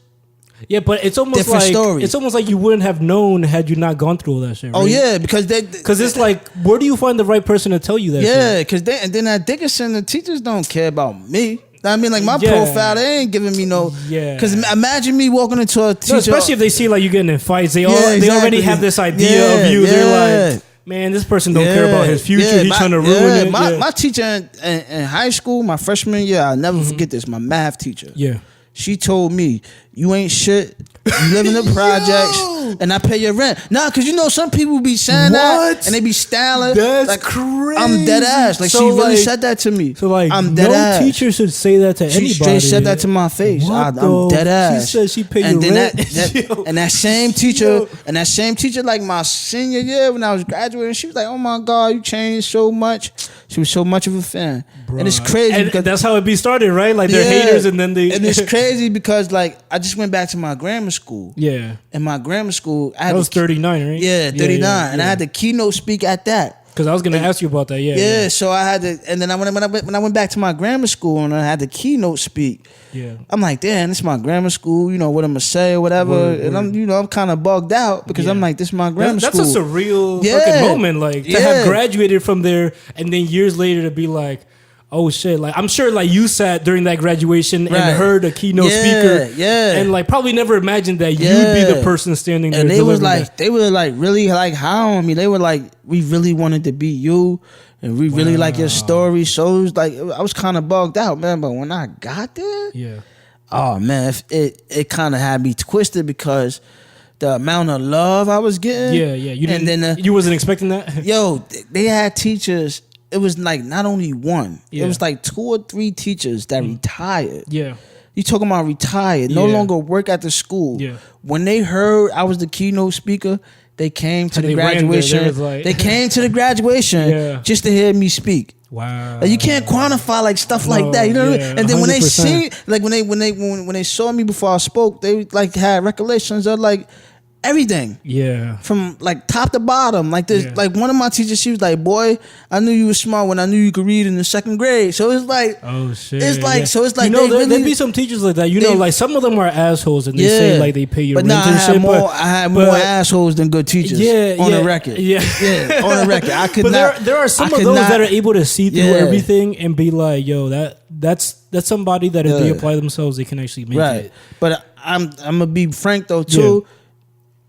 Speaker 1: Yeah, but it's almost like you wouldn't have known had you not gone through all that shit. Right?
Speaker 2: Oh yeah, because
Speaker 1: it's like, where do you find the right person to tell you that?
Speaker 2: Yeah, because then at Dickinson, the teachers don't care about me. I mean, like my profile, they ain't giving me no. Yeah. Because imagine me walking into a teacher,
Speaker 1: especially if they see like you getting in fights, they already have this idea of you. They're like, man, this person don't care about his future. He's trying to ruin it.
Speaker 2: My teacher in high school, my freshman year, I'll never forget this. My math teacher.
Speaker 1: Yeah.
Speaker 2: She told me, you ain't shit. You live in the projects, and I pay your rent. Nah, because you know some people be saying that, and they be styling.
Speaker 1: That's
Speaker 2: like,
Speaker 1: crazy.
Speaker 2: I'm dead ass. Like, so she really said that to me.
Speaker 1: So like,
Speaker 2: I'm dead ass.
Speaker 1: No teacher should say that to anybody.
Speaker 2: She straight said that to my face. I'm dead ass.
Speaker 1: She said she paid your rent.
Speaker 2: And that same teacher, like my senior year when I was graduating, she was like, "Oh my God, you changed so much." She was so much of a fan, and it's crazy because
Speaker 1: that's how it be started, right? Like they're haters, and then they.
Speaker 2: And it's crazy because like I just went back to my grammar school.
Speaker 1: Yeah.
Speaker 2: In my grammar school,
Speaker 1: that was 39, right?
Speaker 2: Yeah, 39, and I had the keynote speak at that.
Speaker 1: Because I was going to ask you about that.
Speaker 2: Yeah. So I had to, and then when I went back to my grammar school and I had the keynote speak.
Speaker 1: Yeah.
Speaker 2: I'm like, damn, this is my grammar school. You know what I'm gonna say or whatever. And I'm kind of bugged out because I'm like, this is my grammar school.
Speaker 1: That's a surreal fucking moment, like to have graduated from there and then years later to be like, oh shit! Like I'm sure, like you sat during that graduation and heard a keynote speaker, and like probably never imagined that you'd be the person standing there.
Speaker 2: And they were like really like high on me. They were like, we really wanted to be you, and we really like your story. So it was like I was kind of bugged out, man. But when I got there, oh man, it kind of had me twisted because the amount of love I was getting.
Speaker 1: You wasn't expecting that.
Speaker 2: Yo, they had teachers. It was like not only one. It was like 2 or 3 teachers that retired. Yeah. You talking about retired, no longer work at the school. Yeah. When they heard I was the keynote speaker, they came to the graduation. They came to the graduation just to hear me speak.
Speaker 1: Wow.
Speaker 2: Like you can't quantify like stuff like that. You know what I mean? And then 100%. When they see, like when they saw me before I spoke, they like had recollections of like everything. Yeah. From like top to bottom. Like this like one of my teachers, she was like, boy, I knew you were smart when I knew you could read in the 2nd grade. So it's like, oh shit. It's like so it's like,
Speaker 1: you know, there be some teachers like that. You know, like some of them are assholes and they say like they pay your rent and shit.
Speaker 2: I had more assholes than good teachers. On the record. Yeah. On the record. I could not.
Speaker 1: There are some of those that are able to see through everything and be like, yo, that's somebody that if they apply themselves, they can actually make it.
Speaker 2: But I'm gonna be frank though too.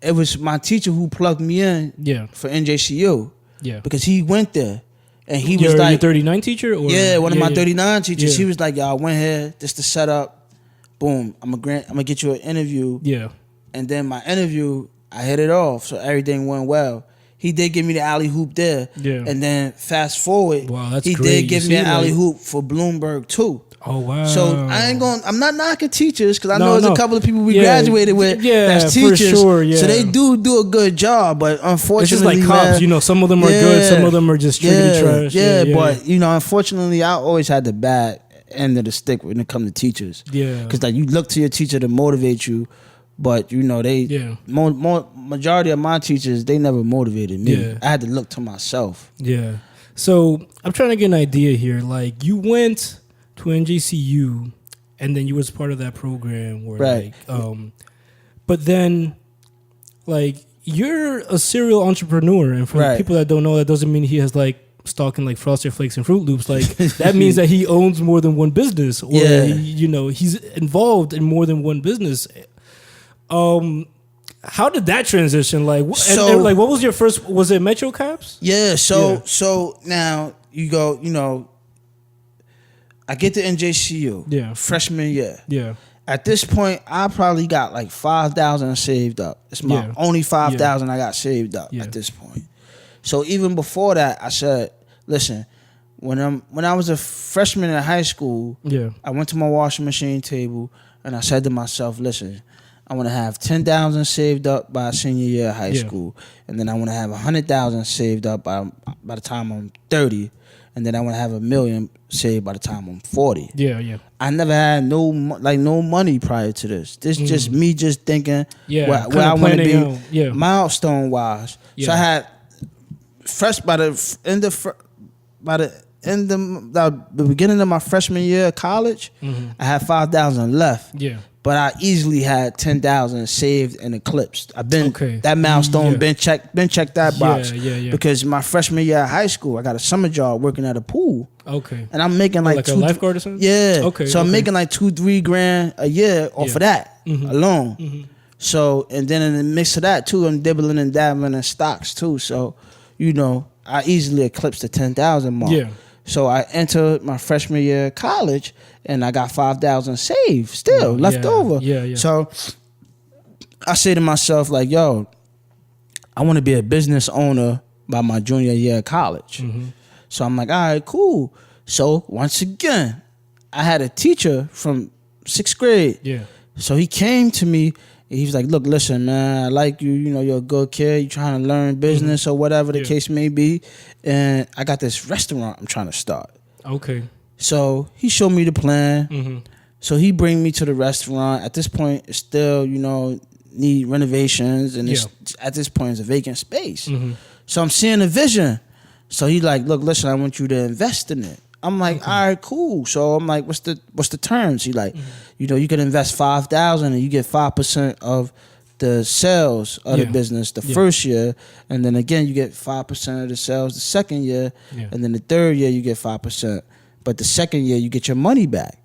Speaker 2: It was my teacher who plugged me in for NJCU. Yeah. Because he went there. And he was like...
Speaker 1: Your 39 teacher? Or?
Speaker 2: Yeah, one of my 39 teachers. He was like, y'all went here. This the setup. Boom. I'm gonna get you an interview. Yeah. And then my interview, I hit it off. So everything went well. He did give me the alley hoop there. Yeah. And then fast forward, he did give me an alley hoop for Bloomberg too.
Speaker 1: Oh wow!
Speaker 2: So I'm not knocking teachers because I know there's a couple of people we graduated with that's teachers. For sure, so they do a good job, but unfortunately,
Speaker 1: it's just like cops. You know, some of them are good, some of them are just strictly trash.
Speaker 2: But you know, unfortunately, I always had the bad end of the stick when it comes to teachers. Yeah, because like you look to your teacher to motivate you, but you know they majority of my teachers they never motivated me. Yeah. I had to look to myself.
Speaker 1: Yeah. So I'm trying to get an idea here. Like you went to NJCU, and then you was part of that program where but then like you're a serial entrepreneur, and for people that don't know, that doesn't mean he has like stock in like Frosted Flakes and Fruit Loops. Like that means that he owns more than one business, or he's involved in more than one business. How did that transition? Like, and like, what was your first? Was it Metro Caps?
Speaker 2: Yeah. So now you go. You know, I get to NJCU. Freshman year. Yeah. At this point, I probably got like 5,000 saved up. It's my only 5,000 I got saved up at this point. So even before that, I said, listen, when I was a freshman in high school, I went to my washing machine table and I said to myself, listen, I want to have 10,000 saved up by senior year of high school, and then I want to have 100,000 saved up by the time I'm 30, and then I want to have $1 million saved by the time I'm 40.
Speaker 1: Yeah.
Speaker 2: I never had no money prior to this. This just me just thinking where I want to be milestone wise. Yeah. So I had by the beginning of my freshman year of college, I had 5,000 left.
Speaker 1: Yeah.
Speaker 2: But I easily had 10,000 saved and eclipsed. I've been that milestone been checked that box.
Speaker 1: Yeah.
Speaker 2: Because my freshman year of high school, I got a summer job working at a pool.
Speaker 1: Okay.
Speaker 2: And I'm making like
Speaker 1: a lifeguard or something?
Speaker 2: Yeah. Okay. So I'm making like $2-3 grand a year off of that alone. So, and then in the mix of that too, I'm dibbling and dabbling in stocks too. So, I easily eclipsed the 10,000 mark.
Speaker 1: Yeah.
Speaker 2: So I entered my freshman year of college, and I got 5,000 saved still left over.
Speaker 1: Yeah.
Speaker 2: So I say to myself, like, yo, I want to be a business owner by my junior year of college. So I'm like, all right, cool. So once again, I had a teacher from 6th grade.
Speaker 1: Yeah.
Speaker 2: So he came to me. He was like, look, listen, man, I like you. You're a good kid. You're trying to learn business or whatever the case may be. And I got this restaurant I'm trying to start.
Speaker 1: Okay.
Speaker 2: So he showed me the plan. So he bring me to the restaurant. At this point, it's still, need renovations. And at this point, it's a vacant space. So I'm seeing a vision. So he like, look, listen, I want you to invest in it. I'm like, all right, cool. So I'm like, what's the terms? He like, you can invest 5,000 and you get 5% of the sales of the business the first year, and then again you get 5% of the sales the second year, and then the third year you get 5%. But the second year you get your money back.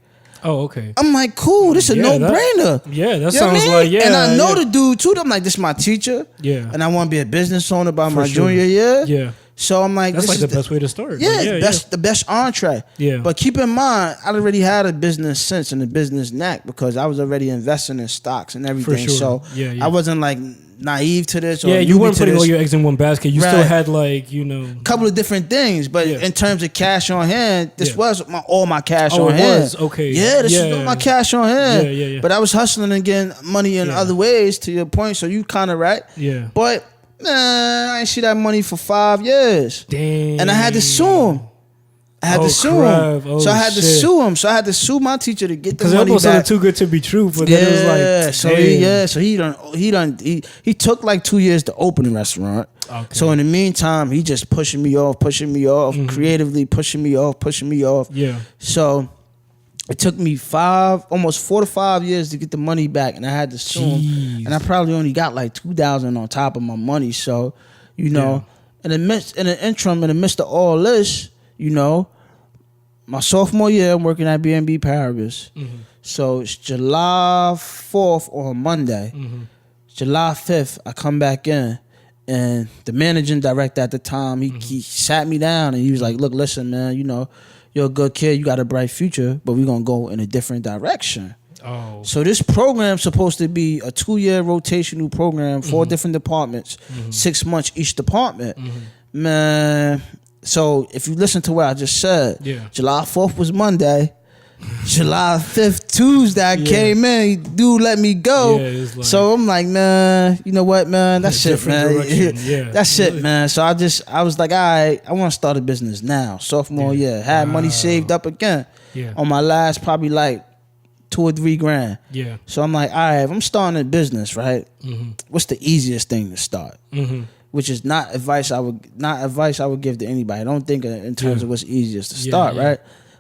Speaker 1: Oh, okay.
Speaker 2: I'm like, cool. This is a no-brainer.
Speaker 1: That sounds like
Speaker 2: And I know the dude too. I'm like, this is my teacher.
Speaker 1: Yeah.
Speaker 2: And I want to be a business owner by my junior year.
Speaker 1: Yeah.
Speaker 2: So I'm like,
Speaker 1: that's like the best way to start.
Speaker 2: The best entree. Yeah. But keep in mind, I already had a business sense and a business knack because I was already investing in stocks and everything.
Speaker 1: For sure.
Speaker 2: So I wasn't like naive to this. Or
Speaker 1: you weren't putting all your eggs in one basket. You still had like,
Speaker 2: a couple of different things. But in terms of cash on hand, this was all my cash on hand.
Speaker 1: Was? Okay.
Speaker 2: Yeah, this is all my cash on hand.
Speaker 1: Yeah.
Speaker 2: But I was hustling and getting money in other ways, to your point. So you kind of right.
Speaker 1: Yeah.
Speaker 2: But I ain't see that money for 5 years.
Speaker 1: Damn.
Speaker 2: And I had to sue him. So I had to sue him. So I had to sue my teacher to get the money back.
Speaker 1: Because it almost too good to be true. But then it was like,
Speaker 2: so he took like 2 years to open the restaurant. Okay. So in the meantime, he just pushing me off, creatively pushing me off.
Speaker 1: Yeah.
Speaker 2: So it took me almost 4 to 5 years to get the money back, and I had to sue him. And I probably only got like 2,000 on top of my money. So, in the midst of all this, my sophomore year, I'm working at B&B Paribas. So it's July 4th on Monday. July 5th, I come back in, and the managing director at the time, he sat me down and he was like, look, listen, man, you're a good kid, you got a bright future, but we're going to go in a different direction.
Speaker 1: Oh.
Speaker 2: So this program's supposed to be a 2-year rotational program, 4 different departments, 6 months each department. Man, so if you listen to what I just said, July 4th was Monday. July 5th, Tuesday, I came in, dude let me go. Like, so I'm like, man, you know what, man? That's it, man. That's it, man. So I was like, all right, I want to start a business now. Sophomore year. Had money saved up again on my last probably like 2 or 3 grand.
Speaker 1: Yeah.
Speaker 2: So I'm like, all right, if I'm starting a business, right? What's the easiest thing to start? Which is not advice I would give to anybody. I don't think in terms of what's easiest to start, right?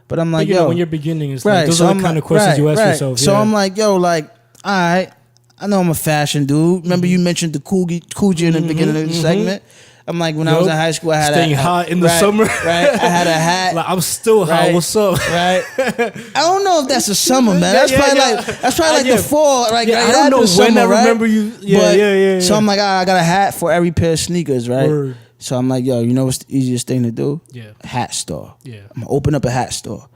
Speaker 2: But I'm like,
Speaker 1: when you're beginning, it's like, those are the kind of questions you ask yourself.
Speaker 2: So I'm like, all right, I know I'm a fashion dude. Remember you mentioned the Coogee in the beginning of the segment? I'm like, when I was in high school, I had
Speaker 1: staying hot in the summer.
Speaker 2: Right, I had a hat.
Speaker 1: Like, I'm still hot. What's up?
Speaker 2: Right. I don't know if that's the summer, man. That's probably like the fall. Like,
Speaker 1: I don't know when summer, I remember you. Yeah.
Speaker 2: So I'm like, I got a hat for every pair of sneakers, right?
Speaker 1: Word.
Speaker 2: So I'm like, you know what's the easiest thing to do?
Speaker 1: Yeah.
Speaker 2: A hat store.
Speaker 1: Yeah.
Speaker 2: I'm gonna open up a hat store.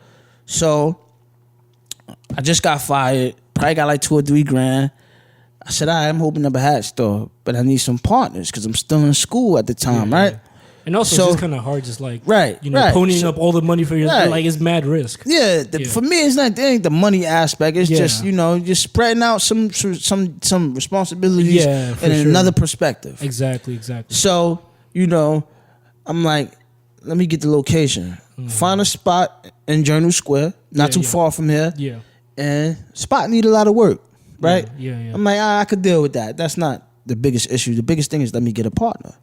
Speaker 2: So I just got fired. Probably got like 2 or 3 grand. I said, all right, I'm opening up a hat store, but I need some partners because I'm still in school at the time, right?
Speaker 1: And also, it's just kind of hard, just like ponying up all the money for your like it's mad risk.
Speaker 2: Yeah, for me, it's not the money aspect. It's just just spreading out some responsibilities and another perspective.
Speaker 1: Exactly.
Speaker 2: So I'm like, let me get the location. Find a spot in Journal Square, not too far from here.
Speaker 1: Yeah,
Speaker 2: and spot need a lot of work, right?
Speaker 1: Yeah.
Speaker 2: I'm like, I could deal with that. That's not the biggest issue. The biggest thing is let me get a partner.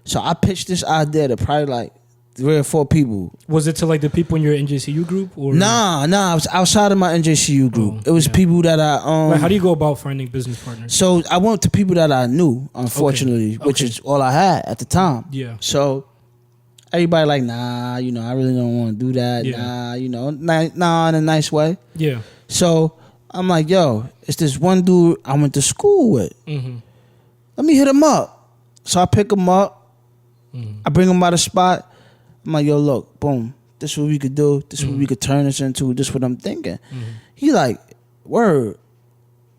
Speaker 2: So I pitched this idea to probably like 3 or 4 people.
Speaker 1: Was it to like the people in your NJCU group? Or?
Speaker 2: Nah, I was outside of my NJCU group. It was people that I
Speaker 1: Like, how do you go about finding business partners?
Speaker 2: So I went to people that I knew, unfortunately, which is all I had at the time.
Speaker 1: Yeah.
Speaker 2: So everybody like, nah, I really don't want to do that.
Speaker 1: Yeah.
Speaker 2: Nah, in a nice way.
Speaker 1: Yeah.
Speaker 2: So I'm like, yo, it's this one dude I went to school with. Let me hit him up. So I pick him up. I bring him by the spot. I'm like, yo, look, boom. This is what we could do. This is what we could turn this into. This is what I'm thinking. He like, word,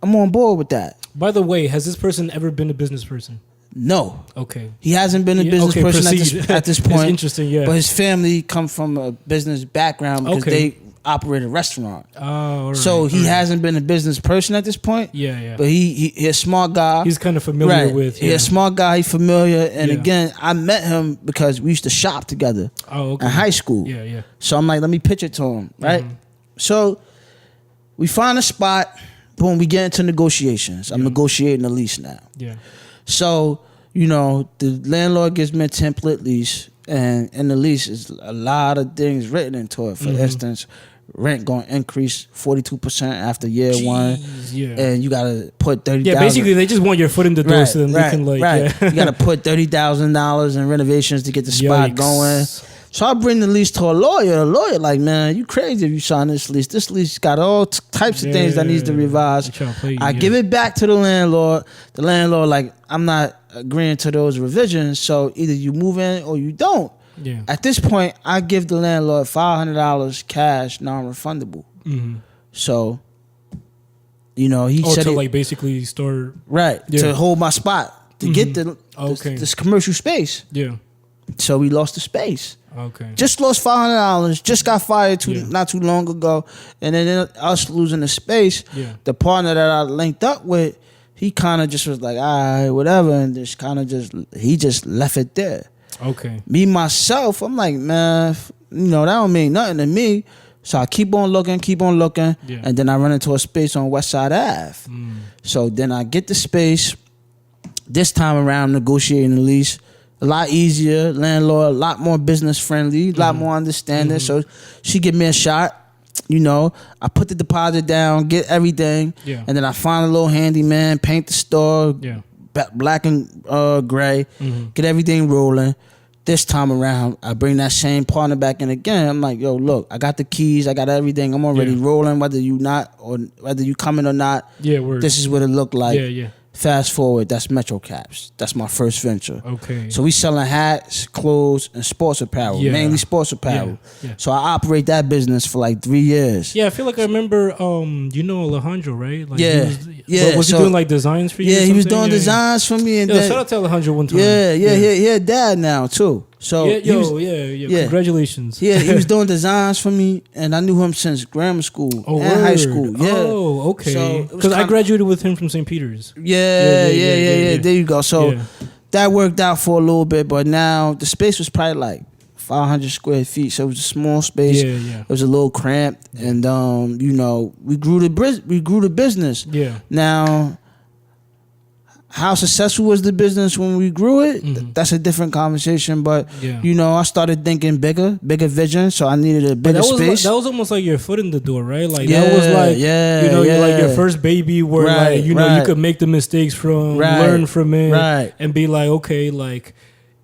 Speaker 2: I'm on board with that.
Speaker 1: By the way, has this person ever been a business person?
Speaker 2: No.
Speaker 1: Okay.
Speaker 2: He hasn't been a business person at this point.
Speaker 1: It's interesting, yeah.
Speaker 2: But his family come from a business background because they operate a restaurant.
Speaker 1: Oh, right,
Speaker 2: so he hasn't been a business person at this point.
Speaker 1: Yeah.
Speaker 2: But he's a smart guy.
Speaker 1: He's kind of familiar with.
Speaker 2: He's a smart guy. He's familiar. And again, I met him because we used to shop together in high school.
Speaker 1: Yeah.
Speaker 2: So I'm like, let me pitch it to him, right? So we find a spot. Boom, we get into negotiations. I'm negotiating the lease now.
Speaker 1: Yeah.
Speaker 2: So, the landlord gives me a template lease, and in the lease is a lot of things written into it. For instance, rent going to increase 42% after year one.
Speaker 1: Yeah.
Speaker 2: And you got to put $30,000.
Speaker 1: Yeah, basically they just want your foot in the door so then they can like...
Speaker 2: Right. You got to put $30,000 in renovations to get the spot going. So I bring the lease to a lawyer. A lawyer like, man, you crazy if you sign this lease. This lease got all types of things that needs to revise. I give it back to the landlord. The landlord like, I'm not agreeing to those revisions. So either you move in or you don't.
Speaker 1: Yeah.
Speaker 2: At this point, I give the landlord $500 cash, non-refundable. So, he said
Speaker 1: to like basically store
Speaker 2: to hold my spot to get this commercial space.
Speaker 1: Yeah.
Speaker 2: So we lost the space.
Speaker 1: Okay.
Speaker 2: Just lost $500. Just got fired not too long ago, and then us losing the space.
Speaker 1: Yeah.
Speaker 2: The partner that I linked up with, he kind of just was like, all right, whatever, and just kind of he just left it there.
Speaker 1: Okay.
Speaker 2: Me myself, I'm like, man, that don't mean nothing to me. So I keep on looking, and then I run into a space on West Side Ave. So then I get the space. This time around, negotiating the lease. A lot easier, landlord, a lot more business friendly, a lot more understanding. So she give me a shot. I put the deposit down, get everything, and then I find a little handyman, paint the store, black and gray, get everything rolling. This time around, I bring that same partner back in again. I'm like, yo, look, I got the keys, I got everything. I'm already rolling, whether you coming or not.
Speaker 1: Yeah, word.
Speaker 2: This is what it looked like.
Speaker 1: Yeah.
Speaker 2: Fast forward, that's Metro Caps. That's my first venture.
Speaker 1: Okay.
Speaker 2: So we selling hats, clothes, and sports apparel. Mainly sports apparel.
Speaker 1: Yeah.
Speaker 2: So I operate that business for like 3 years.
Speaker 1: Yeah, I feel like I remember, Alejandro, right? Like
Speaker 2: yeah.
Speaker 1: Was he doing like designs for you?
Speaker 2: Yeah, he was doing designs for me. And
Speaker 1: shout out to Alejandro one time.
Speaker 2: He a dad now too. So
Speaker 1: congratulations.
Speaker 2: Yeah, he was doing designs for me, and I knew him since grammar school and high school. Yeah.
Speaker 1: Oh, okay. Because I graduated with him from St. Peter's.
Speaker 2: Yeah. There you go. So that worked out for a little bit, but now the space was probably like 500 square feet, so it was a small space. It was a little cramped, and we grew the business.
Speaker 1: Yeah.
Speaker 2: Now, how successful was the business when we grew it? That's a different conversation. But I started thinking bigger vision. So I needed a bigger space.
Speaker 1: That was almost like your foot in the door, right? Like that was like like your first baby, where you could make the mistakes from, learn from it, and be like, okay, like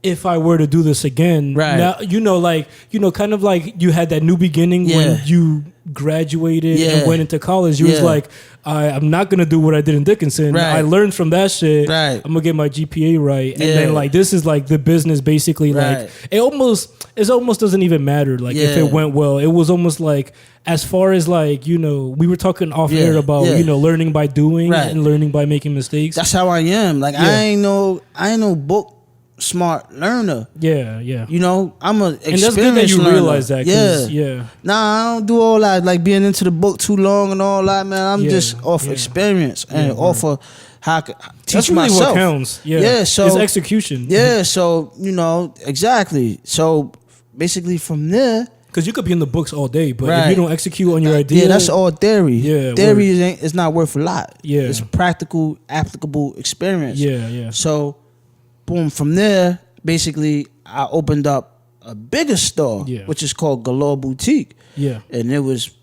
Speaker 1: if I were to do this again, now kind of like you had that new beginning when you graduated and went into college. You was like, I'm not gonna do what I did in Dickinson. I learned from that shit. I'm gonna get my GPA right, and then like this is like the business basically. Like it almost doesn't even matter like if it went well. It was almost like as far as like we were talking off air about learning by doing and learning by making mistakes.
Speaker 2: That's how I am. Like I ain't no book smart learner.
Speaker 1: Yeah.
Speaker 2: You know, I'm a experienced
Speaker 1: and that's good that you
Speaker 2: learner.
Speaker 1: realize that. Yeah.
Speaker 2: Nah, I don't do all that, like being into the book too long and all that, man. I'm just off experience and off of how I could teach
Speaker 1: that's really
Speaker 2: myself.
Speaker 1: What counts.
Speaker 2: So
Speaker 1: it's execution.
Speaker 2: Yeah, so you know exactly. So basically, from there.
Speaker 1: Because you could be in the books all day, but if you don't execute on your idea...
Speaker 2: Yeah, that's all theory.
Speaker 1: Yeah,
Speaker 2: theory is not worth a lot.
Speaker 1: Yeah.
Speaker 2: It's practical, applicable experience.
Speaker 1: Yeah.
Speaker 2: So, boom, from there, basically, I opened up a bigger store, which is called Galore Boutique.
Speaker 1: Yeah.
Speaker 2: And it was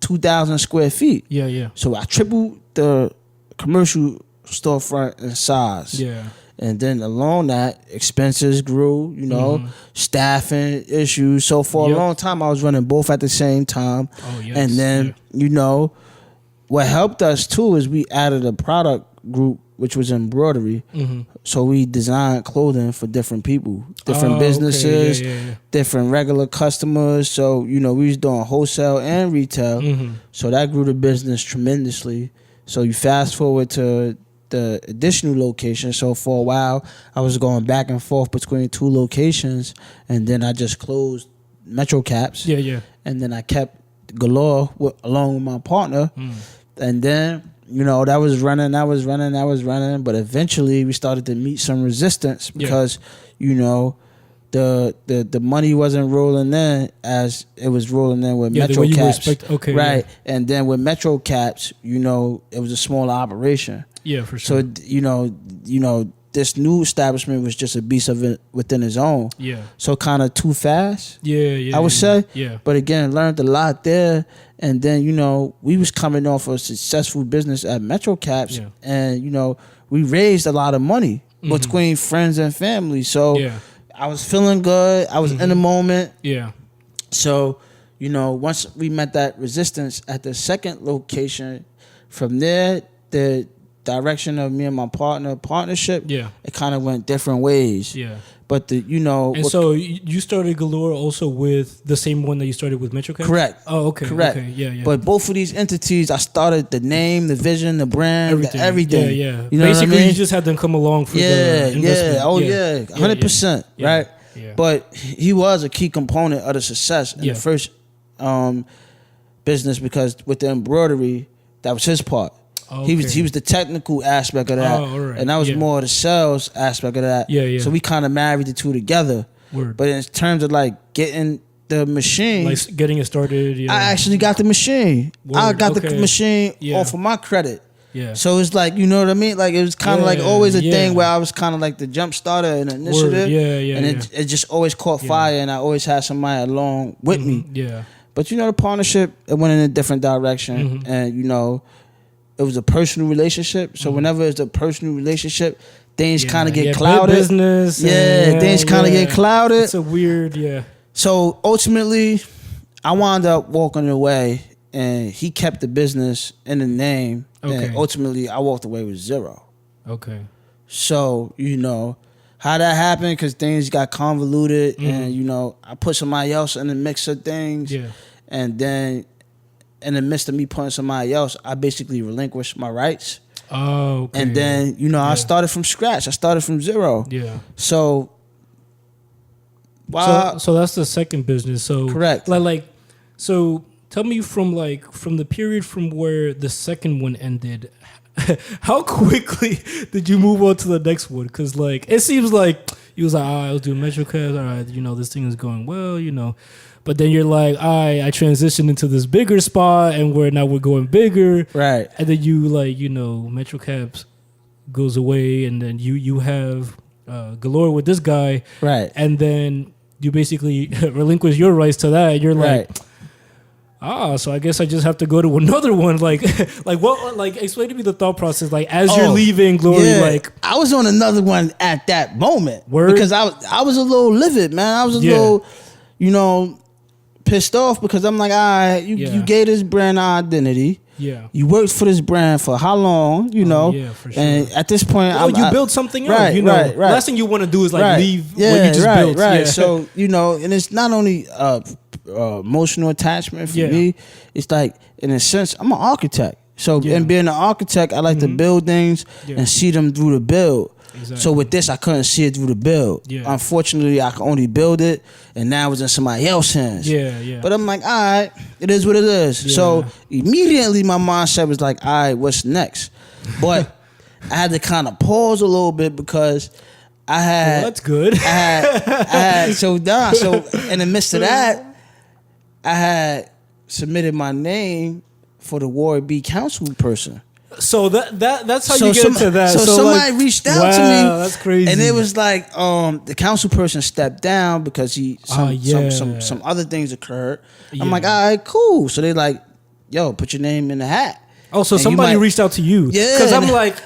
Speaker 2: 2,000 square feet.
Speaker 1: Yeah.
Speaker 2: So, I tripled the commercial storefront in size.
Speaker 1: Yeah.
Speaker 2: And then along that, expenses grew, you know, staffing issues. So for a long time, I was running both at the same time.
Speaker 1: Oh, yes.
Speaker 2: And then, you know, what helped us too is we added a product group, which was embroidery. So we designed clothing for different people, different businesses, different regular customers. So, you know, we was doing wholesale and retail. So that grew the business tremendously. So you fast forward to the additional location. So for a while, I was going back and forth between 2 locations, and then I just closed Metro Caps.
Speaker 1: Yeah.
Speaker 2: And then I kept Galore along with my partner, and then you know that was running. But eventually, we started to meet some resistance because you know the money wasn't rolling in as it was rolling in with Metro Caps. Right, and then with Metro Caps, you know, it was a smaller operation.
Speaker 1: Yeah, for sure.
Speaker 2: So you know, this new establishment was just a beast of it within its own.
Speaker 1: Yeah.
Speaker 2: So kind of too fast.
Speaker 1: Yeah.
Speaker 2: I would say.
Speaker 1: Yeah.
Speaker 2: But again, learned a lot there, and then you know we was coming off a successful business at Metro Caps, and you know we raised a lot of money between friends and family. So I was feeling good. I was in the moment.
Speaker 1: Yeah.
Speaker 2: So you know once we met that resistance at the second location, from there the direction of me and my partnership, it kind of went different ways.
Speaker 1: Yeah.
Speaker 2: But
Speaker 1: and so you started Galore also with the same one that you started with Metro Caps?
Speaker 2: Correct.
Speaker 1: Oh, okay.
Speaker 2: Correct.
Speaker 1: Okay. Yeah.
Speaker 2: But both of these entities, I started the name, the vision, the brand, everything.
Speaker 1: Yeah.
Speaker 2: You know
Speaker 1: basically,
Speaker 2: what I mean?
Speaker 1: you just had them come along for the investment.
Speaker 2: Oh yeah, 100%. Right.
Speaker 1: Yeah.
Speaker 2: But he was a key component of the success in the first business because with the embroidery, that was his part. Okay. He was the technical aspect of that, and I was more of the sales aspect of that.
Speaker 1: Yeah.
Speaker 2: So we kind of married the two together.
Speaker 1: Word.
Speaker 2: But in terms of like getting the machine,
Speaker 1: like getting it started,
Speaker 2: I actually got the machine. Word. I got the machine off of my credit.
Speaker 1: Yeah.
Speaker 2: So it's like, you know what I mean? Like it was kind of like always a thing where I was kind of like the jump starter and initiative.
Speaker 1: Word.
Speaker 2: And it just always caught fire, and I always had somebody along with me.
Speaker 1: Yeah.
Speaker 2: But you know, the partnership, it went in a different direction, and you know. It was a personal relationship, so whenever it's a personal relationship, things kind of get clouded.
Speaker 1: Business,
Speaker 2: things kind of get clouded.
Speaker 1: It's a weird,
Speaker 2: So ultimately, I wound up walking away, and he kept the business in the name, and ultimately, I walked away with zero.
Speaker 1: Okay.
Speaker 2: So you know how that happened because things got convoluted, and you know I put somebody else in the mix of things, and then. In the midst of me putting somebody else, I basically relinquished my rights.
Speaker 1: Oh, okay.
Speaker 2: And then, you know, I started from scratch. I started from zero.
Speaker 1: Yeah.
Speaker 2: So
Speaker 1: that's the second business. So
Speaker 2: correct.
Speaker 1: So tell me from the period from where the second one ended, how quickly did you move on to the next one? Because like it seems like you was like, I was doing Metro Caps. All right, you know, this thing is going well, you know. But then you're like, I transitioned into this bigger spot, and we're going bigger,
Speaker 2: right?
Speaker 1: And then you like, you know, Metro Caps goes away, and then you have Galore with this guy,
Speaker 2: right?
Speaker 1: And then you basically relinquish your rights to that. And you're like, so I guess I just have to go to another one. Like what? Like explain to me the thought process. Like as you're leaving Glory, like
Speaker 2: I was on another one at that moment.
Speaker 1: Word?
Speaker 2: Because I was a little livid, man. I was a little, you know. Pissed off because I'm like, all right, you gave this brand an identity.
Speaker 1: Yeah.
Speaker 2: You worked for this brand for how long, you know?
Speaker 1: Yeah, for sure.
Speaker 2: And at this point,
Speaker 1: you build something else, you know.
Speaker 2: Right.
Speaker 1: Last thing you want to do is like leave what you just built.
Speaker 2: Right.
Speaker 1: Yeah.
Speaker 2: So, you know, and it's not only emotional attachment for me. It's like, in a sense, I'm an architect. So, and being an architect, I like to build things and see them through the build. Exactly. So with this, I couldn't see it through the build. Yeah. Unfortunately, I could only build it, and now it's in somebody else's hands.
Speaker 1: Yeah.
Speaker 2: But I'm like, all right, it is what it is. Yeah. So immediately, my mindset was like, all right, what's next? But I had to kind of pause a little bit because I had.
Speaker 1: Well, that's good.
Speaker 2: I had so in the midst of that, I had submitted my name for the Ward B council person.
Speaker 1: So that's how you get into that.
Speaker 2: So somebody reached out to me.
Speaker 1: That's crazy.
Speaker 2: And it was like the council person stepped down because some other things occurred. I'm like, all right, cool. So they like, yo, put your name in the hat.
Speaker 1: Oh, so somebody reached out to you.
Speaker 2: Yeah.
Speaker 1: Because I'm like,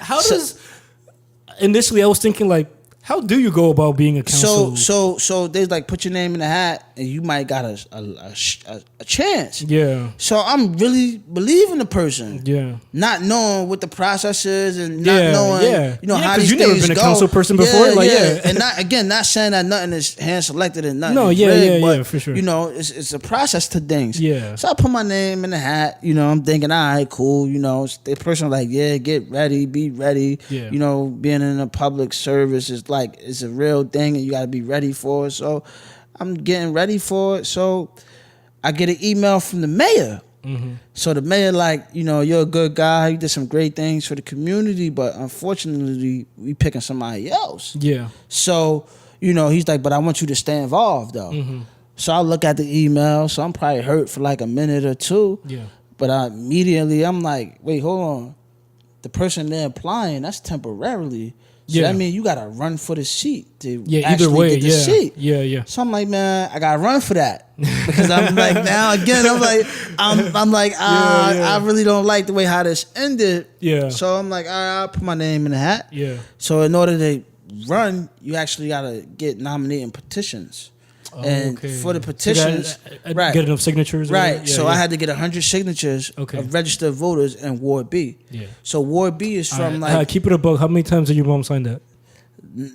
Speaker 1: initially I was thinking like, how do you go about being a council?
Speaker 2: So they like put your name in the hat, and you might got a chance.
Speaker 1: Yeah.
Speaker 2: So I'm really believing the person.
Speaker 1: Yeah.
Speaker 2: Not knowing what the process is, and not knowing how these things go.
Speaker 1: You never been a council person before,
Speaker 2: And not saying that nothing is hand selected and nothing.
Speaker 1: No,
Speaker 2: is rigged,
Speaker 1: but, for sure.
Speaker 2: It's a process to things.
Speaker 1: Yeah.
Speaker 2: So I put my name in the hat. I'm thinking, all right, cool. The person like, get ready, be ready.
Speaker 1: Yeah.
Speaker 2: Being in a public service is like it's a real thing, and you got to be ready for it. So I'm getting ready for it. So I get an email from the mayor. Mm-hmm. So the mayor like, you're a good guy. You did some great things for the community, but unfortunately, we picking somebody else.
Speaker 1: Yeah.
Speaker 2: So, he's like, but I want you to stay involved, though. Mm-hmm. So I look at the email. So I'm probably hurt for like a minute or two.
Speaker 1: Yeah.
Speaker 2: But I'm like, wait, hold on. The person they're applying, that's temporarily. So that means you gotta run for the seat to actually get the seat.
Speaker 1: Yeah.
Speaker 2: So I'm like, man, I gotta run for that because I'm like, now again, I'm like, I really don't like the way how this ended.
Speaker 1: Yeah.
Speaker 2: So I'm like, all right, I'll put my name in the hat.
Speaker 1: Yeah.
Speaker 2: So in order to run, you actually gotta get nominating petitions. And for the petitions,
Speaker 1: get enough signatures.
Speaker 2: Right. I had to get 100 signatures of registered voters in Ward B.
Speaker 1: Yeah.
Speaker 2: So Ward B is from
Speaker 1: keep it a buck. How many times did your mom sign that?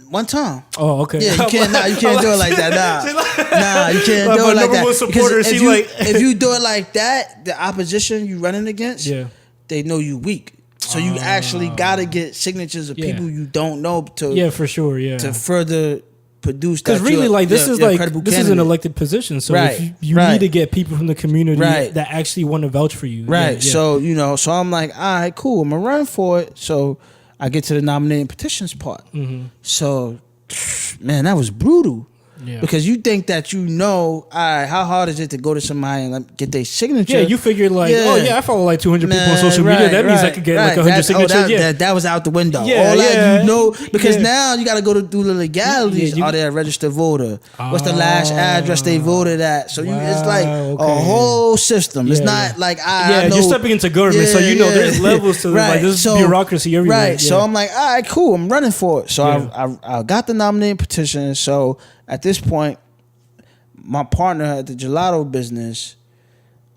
Speaker 2: One time.
Speaker 1: Oh, okay.
Speaker 2: Yeah, you can't do it like that. Nah, you can't do it like that.
Speaker 1: Supporter,
Speaker 2: if you do it like that, the opposition you running against, they know you weak. So you actually gotta get signatures of people you don't know to
Speaker 1: for sure,
Speaker 2: to further produce that.
Speaker 1: Because really, this is an elected position, so if you need to get people from the community that actually want to vouch for you.
Speaker 2: Right. So so I'm like, all right, cool. I'm gonna run for it. So I get to the nominating petitions part. Mm-hmm. So, man, that was brutal. Yeah. Because you think that all right, how hard is it to go to somebody and get their signature?
Speaker 1: Yeah, you figure I follow like 200 people on social media. That means I could get like 100 signatures.
Speaker 2: That was out the window.
Speaker 1: Yeah,
Speaker 2: because now you got to go through the legalities. Are they a registered voter? What's the last address they voted at? So it's like a whole system. It's not like
Speaker 1: you're stepping into government, so there's levels to like this bureaucracy everywhere.
Speaker 2: Right. So I'm like, all right, cool. I'm running for it. So I got the nominating petition. So at this point, my partner at the gelato business,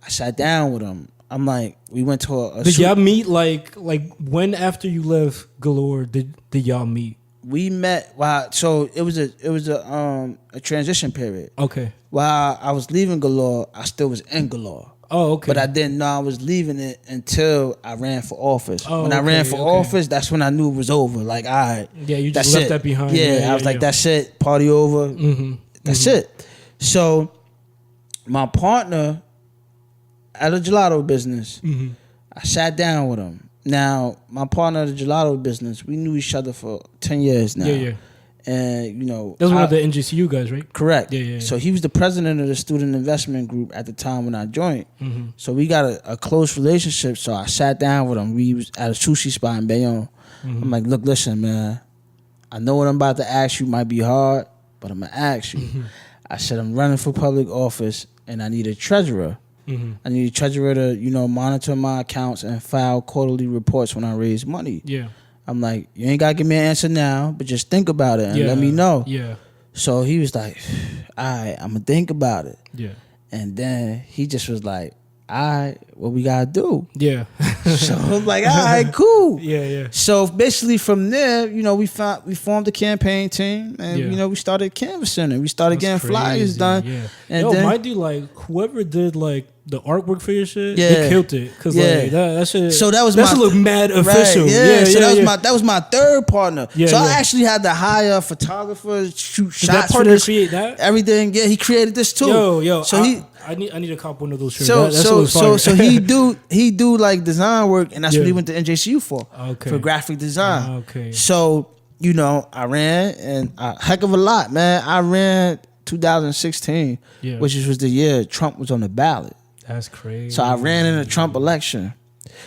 Speaker 2: I sat down with him. I'm like, we went to a
Speaker 1: Did y'all meet like when after you left Galore did y'all meet?
Speaker 2: We met so it was a transition period.
Speaker 1: Okay.
Speaker 2: While I was leaving Galore, I still was in Galore.
Speaker 1: Oh, okay.
Speaker 2: But I didn't know I was leaving it until I ran for office. When I ran for office, that's when I knew it was over. Like, all right.
Speaker 1: Yeah, you just left that behind.
Speaker 2: Yeah, I was like, that's it. Party over. Mm-hmm. That's it. So my partner at a gelato business, I sat down with him. Now, my partner at the gelato business, we knew each other for 10 years now. Yeah. And, that
Speaker 1: was one of the NGCU guys, right?
Speaker 2: Correct. Yeah. So he was the president of the student investment group at the time when I joined. Mm-hmm. So we got a close relationship. So I sat down with him. We was at a sushi spot in Bayonne. Mm-hmm. I'm like, look, listen, man. I know what I'm about to ask you might be hard, but I'm going to ask you. Mm-hmm. I said, I'm running for public office, and I need a treasurer. Mm-hmm. I need a treasurer to, monitor my accounts and file quarterly reports when I raise money. Yeah. I'm like, you ain't got to give me an answer now, but just think about it and let me know. Yeah. So he was like, all right, I'm going to think about it. Yeah. And then he just was like, all right, what we got to do?
Speaker 1: Yeah.
Speaker 2: So I'm like, all right, cool.
Speaker 1: Yeah.
Speaker 2: So basically from there, we formed a campaign team, and we started canvassing and we started getting flyers done.
Speaker 1: Yeah.
Speaker 2: And
Speaker 1: then, my dude, like whoever did like the artwork for your shit,
Speaker 2: yeah,
Speaker 1: they killed it because like that shit.
Speaker 2: So that
Speaker 1: look mad official.
Speaker 2: Right, yeah. So that was my third partner.
Speaker 1: Yeah,
Speaker 2: so I actually had to hire a photographer, shoot shots. Did
Speaker 1: that partner create that?
Speaker 2: Everything. Yeah, he created this too.
Speaker 1: Yo. So I need to cop one of those shirts.
Speaker 2: So he do like design work, and that's what he went to NJCU for.
Speaker 1: Okay.
Speaker 2: For graphic design.
Speaker 1: Okay.
Speaker 2: So I ran and a heck of a lot, man. I ran 2016, which was the year Trump was on the ballot.
Speaker 1: That's crazy.
Speaker 2: So I ran in a Trump election.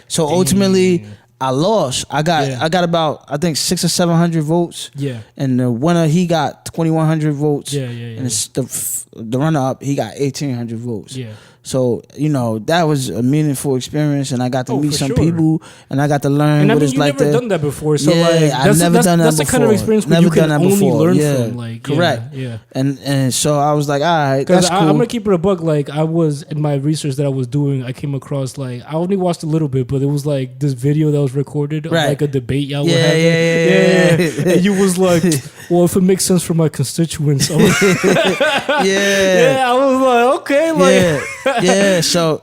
Speaker 2: So ultimately, I lost. I got about, I think, 600 or 700 votes.
Speaker 1: Yeah.
Speaker 2: And the winner, he got 2,100 votes.
Speaker 1: Yeah.
Speaker 2: And the runner up, he got 1,800 votes.
Speaker 1: Yeah.
Speaker 2: So, that was a meaningful experience, and I got to meet some people, and I got to learn what it's like.
Speaker 1: And you've never done that before, so
Speaker 2: I've never done that before.
Speaker 1: That's the kind of experience where you can only learn from. Like,
Speaker 2: correct.
Speaker 1: Yeah.
Speaker 2: And so I was like, all right, that's cool.
Speaker 1: I'm gonna keep it a buck. Like I was in my research that I was doing, I came across I only watched a little bit, but it was like this video that was recorded of like a debate y'all were having. Yeah. And you was like, well, if it makes sense for my constituents, I was like, okay,
Speaker 2: so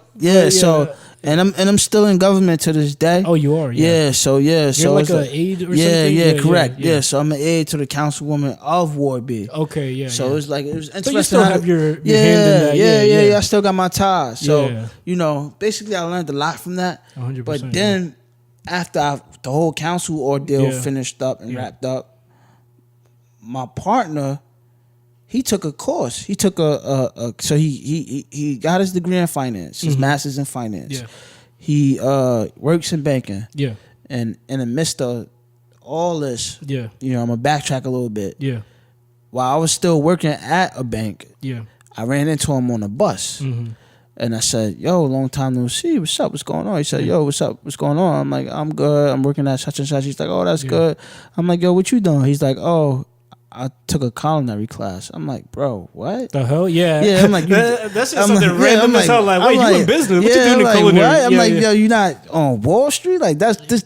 Speaker 2: and I'm still in government to this day.
Speaker 1: Oh, you are?
Speaker 2: Yeah. So
Speaker 1: you're like an aide or something?
Speaker 2: Yeah, correct. Yeah. So I'm an aide to the councilwoman of Ward B.
Speaker 1: Okay, yeah.
Speaker 2: So it was interesting.
Speaker 1: So you still have your hand in that?
Speaker 2: Yeah. I still got my ties. So basically I learned a lot from that.
Speaker 1: 100%.
Speaker 2: But then after the whole council ordeal finished up and wrapped up, my partner, he took a course. He took so he got his degree in finance, his master's in finance.
Speaker 1: Yeah.
Speaker 2: He works in banking.
Speaker 1: Yeah.
Speaker 2: And in the midst of all this,
Speaker 1: I'm
Speaker 2: gonna backtrack a little bit.
Speaker 1: Yeah.
Speaker 2: While I was still working at a bank, I ran into him on a bus.
Speaker 1: Mm-hmm.
Speaker 2: And I said, yo, long time no see. What's up? What's going on? He said, yo, what's up? What's going on? I'm like, I'm good. I'm working at such and such. He's like, oh, that's good. I'm like, yo, what you doing? He's like, oh, I took a culinary class. I'm like, bro, what?
Speaker 1: The hell? Yeah.
Speaker 2: Yeah, I'm like,
Speaker 1: that's just something random. That's how wait, you in business. What you doing in culinary?
Speaker 2: What? I'm like, yo, you not on Wall Street? Like, that's this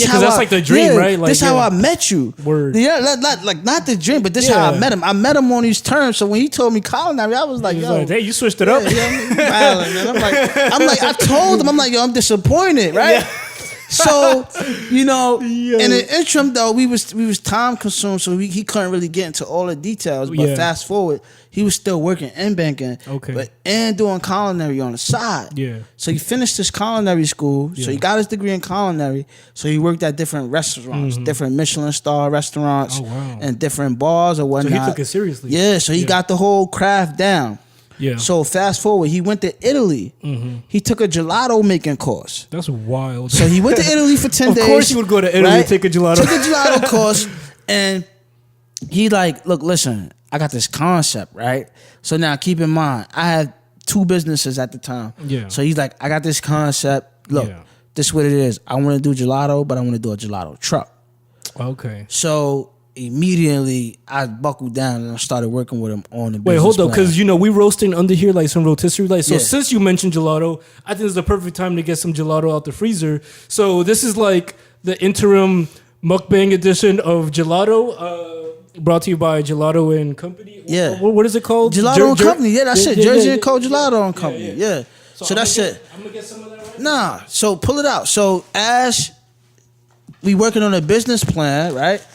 Speaker 2: how
Speaker 1: that's like the dream, right? Like,
Speaker 2: this how I met you.
Speaker 1: Word.
Speaker 2: Yeah, not the dream, but this how I met him. I met him on these terms. So when he told me culinary, I was like, yo.
Speaker 1: Hey, you switched it up.
Speaker 2: I'm like, I told him, I'm like, yo, I'm disappointed, right? Yeah. So, in the interim though, we was time consumed, so he couldn't really get into all the details. But fast forward, he was still working in banking, and doing culinary on the side.
Speaker 1: Yeah.
Speaker 2: So he finished his culinary school. So he got his degree in culinary. So he worked at different restaurants, different Michelin star restaurants, and different bars or whatnot.
Speaker 1: So he took it seriously.
Speaker 2: Yeah. So he got the whole craft down.
Speaker 1: Yeah.
Speaker 2: So fast forward, he went to Italy.
Speaker 1: Mm-hmm.
Speaker 2: He took a gelato making course.
Speaker 1: That's wild.
Speaker 2: So he went to Italy for 10 days.
Speaker 1: Of course, he would go to Italy and take a gelato.
Speaker 2: Took a gelato course, and he like, look, listen, I got this concept, right? So now keep in mind, I had 2 businesses at the time.
Speaker 1: Yeah.
Speaker 2: So he's like, I got this concept. Look, this is what it is. I want to do gelato, but I want to do a gelato truck.
Speaker 1: Okay.
Speaker 2: So immediately I buckled down and I started working with him on the business.
Speaker 1: Wait, hold up, because we roasting under here like some rotisserie. Like, so since you mentioned gelato, I think it's the perfect time to get some gelato out the freezer. So this is like the interim mukbang edition of gelato, brought to you by Gelato and Company.
Speaker 2: Yeah.
Speaker 1: What is it called?
Speaker 2: Gelato and Company. Yeah, that's it. Jersey and Co. Gelato and Company. Yeah. So that's it.
Speaker 1: I'm gonna get some of that right
Speaker 2: now. So pull it out. So as we working on a business plan, right?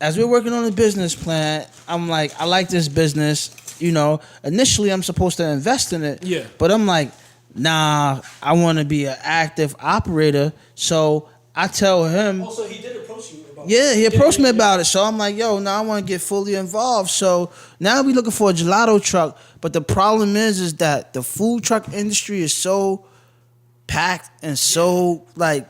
Speaker 2: As we're working on a business plan, I'm like, I like this business. Initially I'm supposed to invest in it.
Speaker 1: Yeah.
Speaker 2: But I'm like, nah, I want to be an active operator. So I tell him.
Speaker 1: Also, he did approach you about it.
Speaker 2: Yeah, he approached me about it. So I'm like, yo, now I want to get fully involved. So now we're looking for a gelato truck. But the problem is that the food truck industry is so packed and so like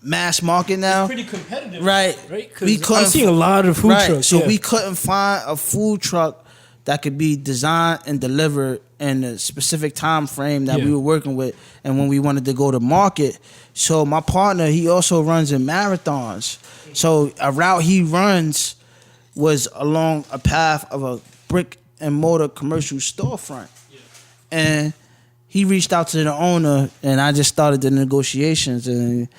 Speaker 2: mass market now.
Speaker 1: It's pretty competitive.
Speaker 2: Right.
Speaker 1: I'm seeing a lot of food trucks.
Speaker 2: So we couldn't find a food truck that could be designed and delivered in a specific time frame that we were working with and when we wanted to go to market. So my partner, he also runs in marathons. So a route he runs was along a path of a brick and mortar commercial storefront. Yeah. And he reached out to the owner, and I just started the negotiations, and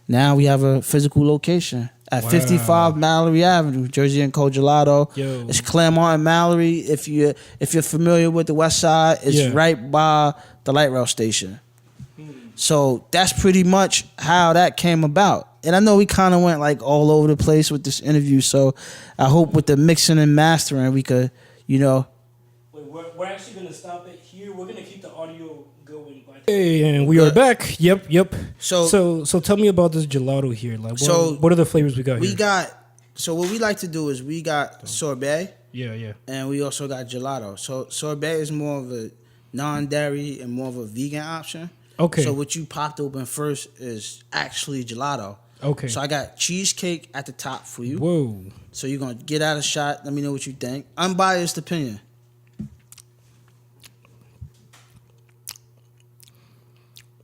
Speaker 2: now we have a physical location at 55 Mallory Avenue, Jersey and Co. Gelato.
Speaker 1: Yo.
Speaker 2: It's Claremont and Mallory. If you're familiar with the West Side, it's right by the light rail station. So that's pretty much how that came about. And I know we kind of went like all over the place with this interview, so I hope with the mixing and mastering we could, you know.
Speaker 1: Wait, we're actually going to stop it here. We're going to keep the audio going. Hey, and we are back. Yep. So tell me about this gelato here. Like, what are the flavors we got here?
Speaker 2: So what we like to do is we got sorbet.
Speaker 1: Yeah.
Speaker 2: And we also got gelato. So sorbet is more of a non-dairy and more of a vegan option.
Speaker 1: Okay.
Speaker 2: So what you popped open first is actually gelato.
Speaker 1: Okay.
Speaker 2: So I got cheesecake at the top for you.
Speaker 1: Whoa.
Speaker 2: So you're going to get out a shot. Let me know what you think. Unbiased opinion.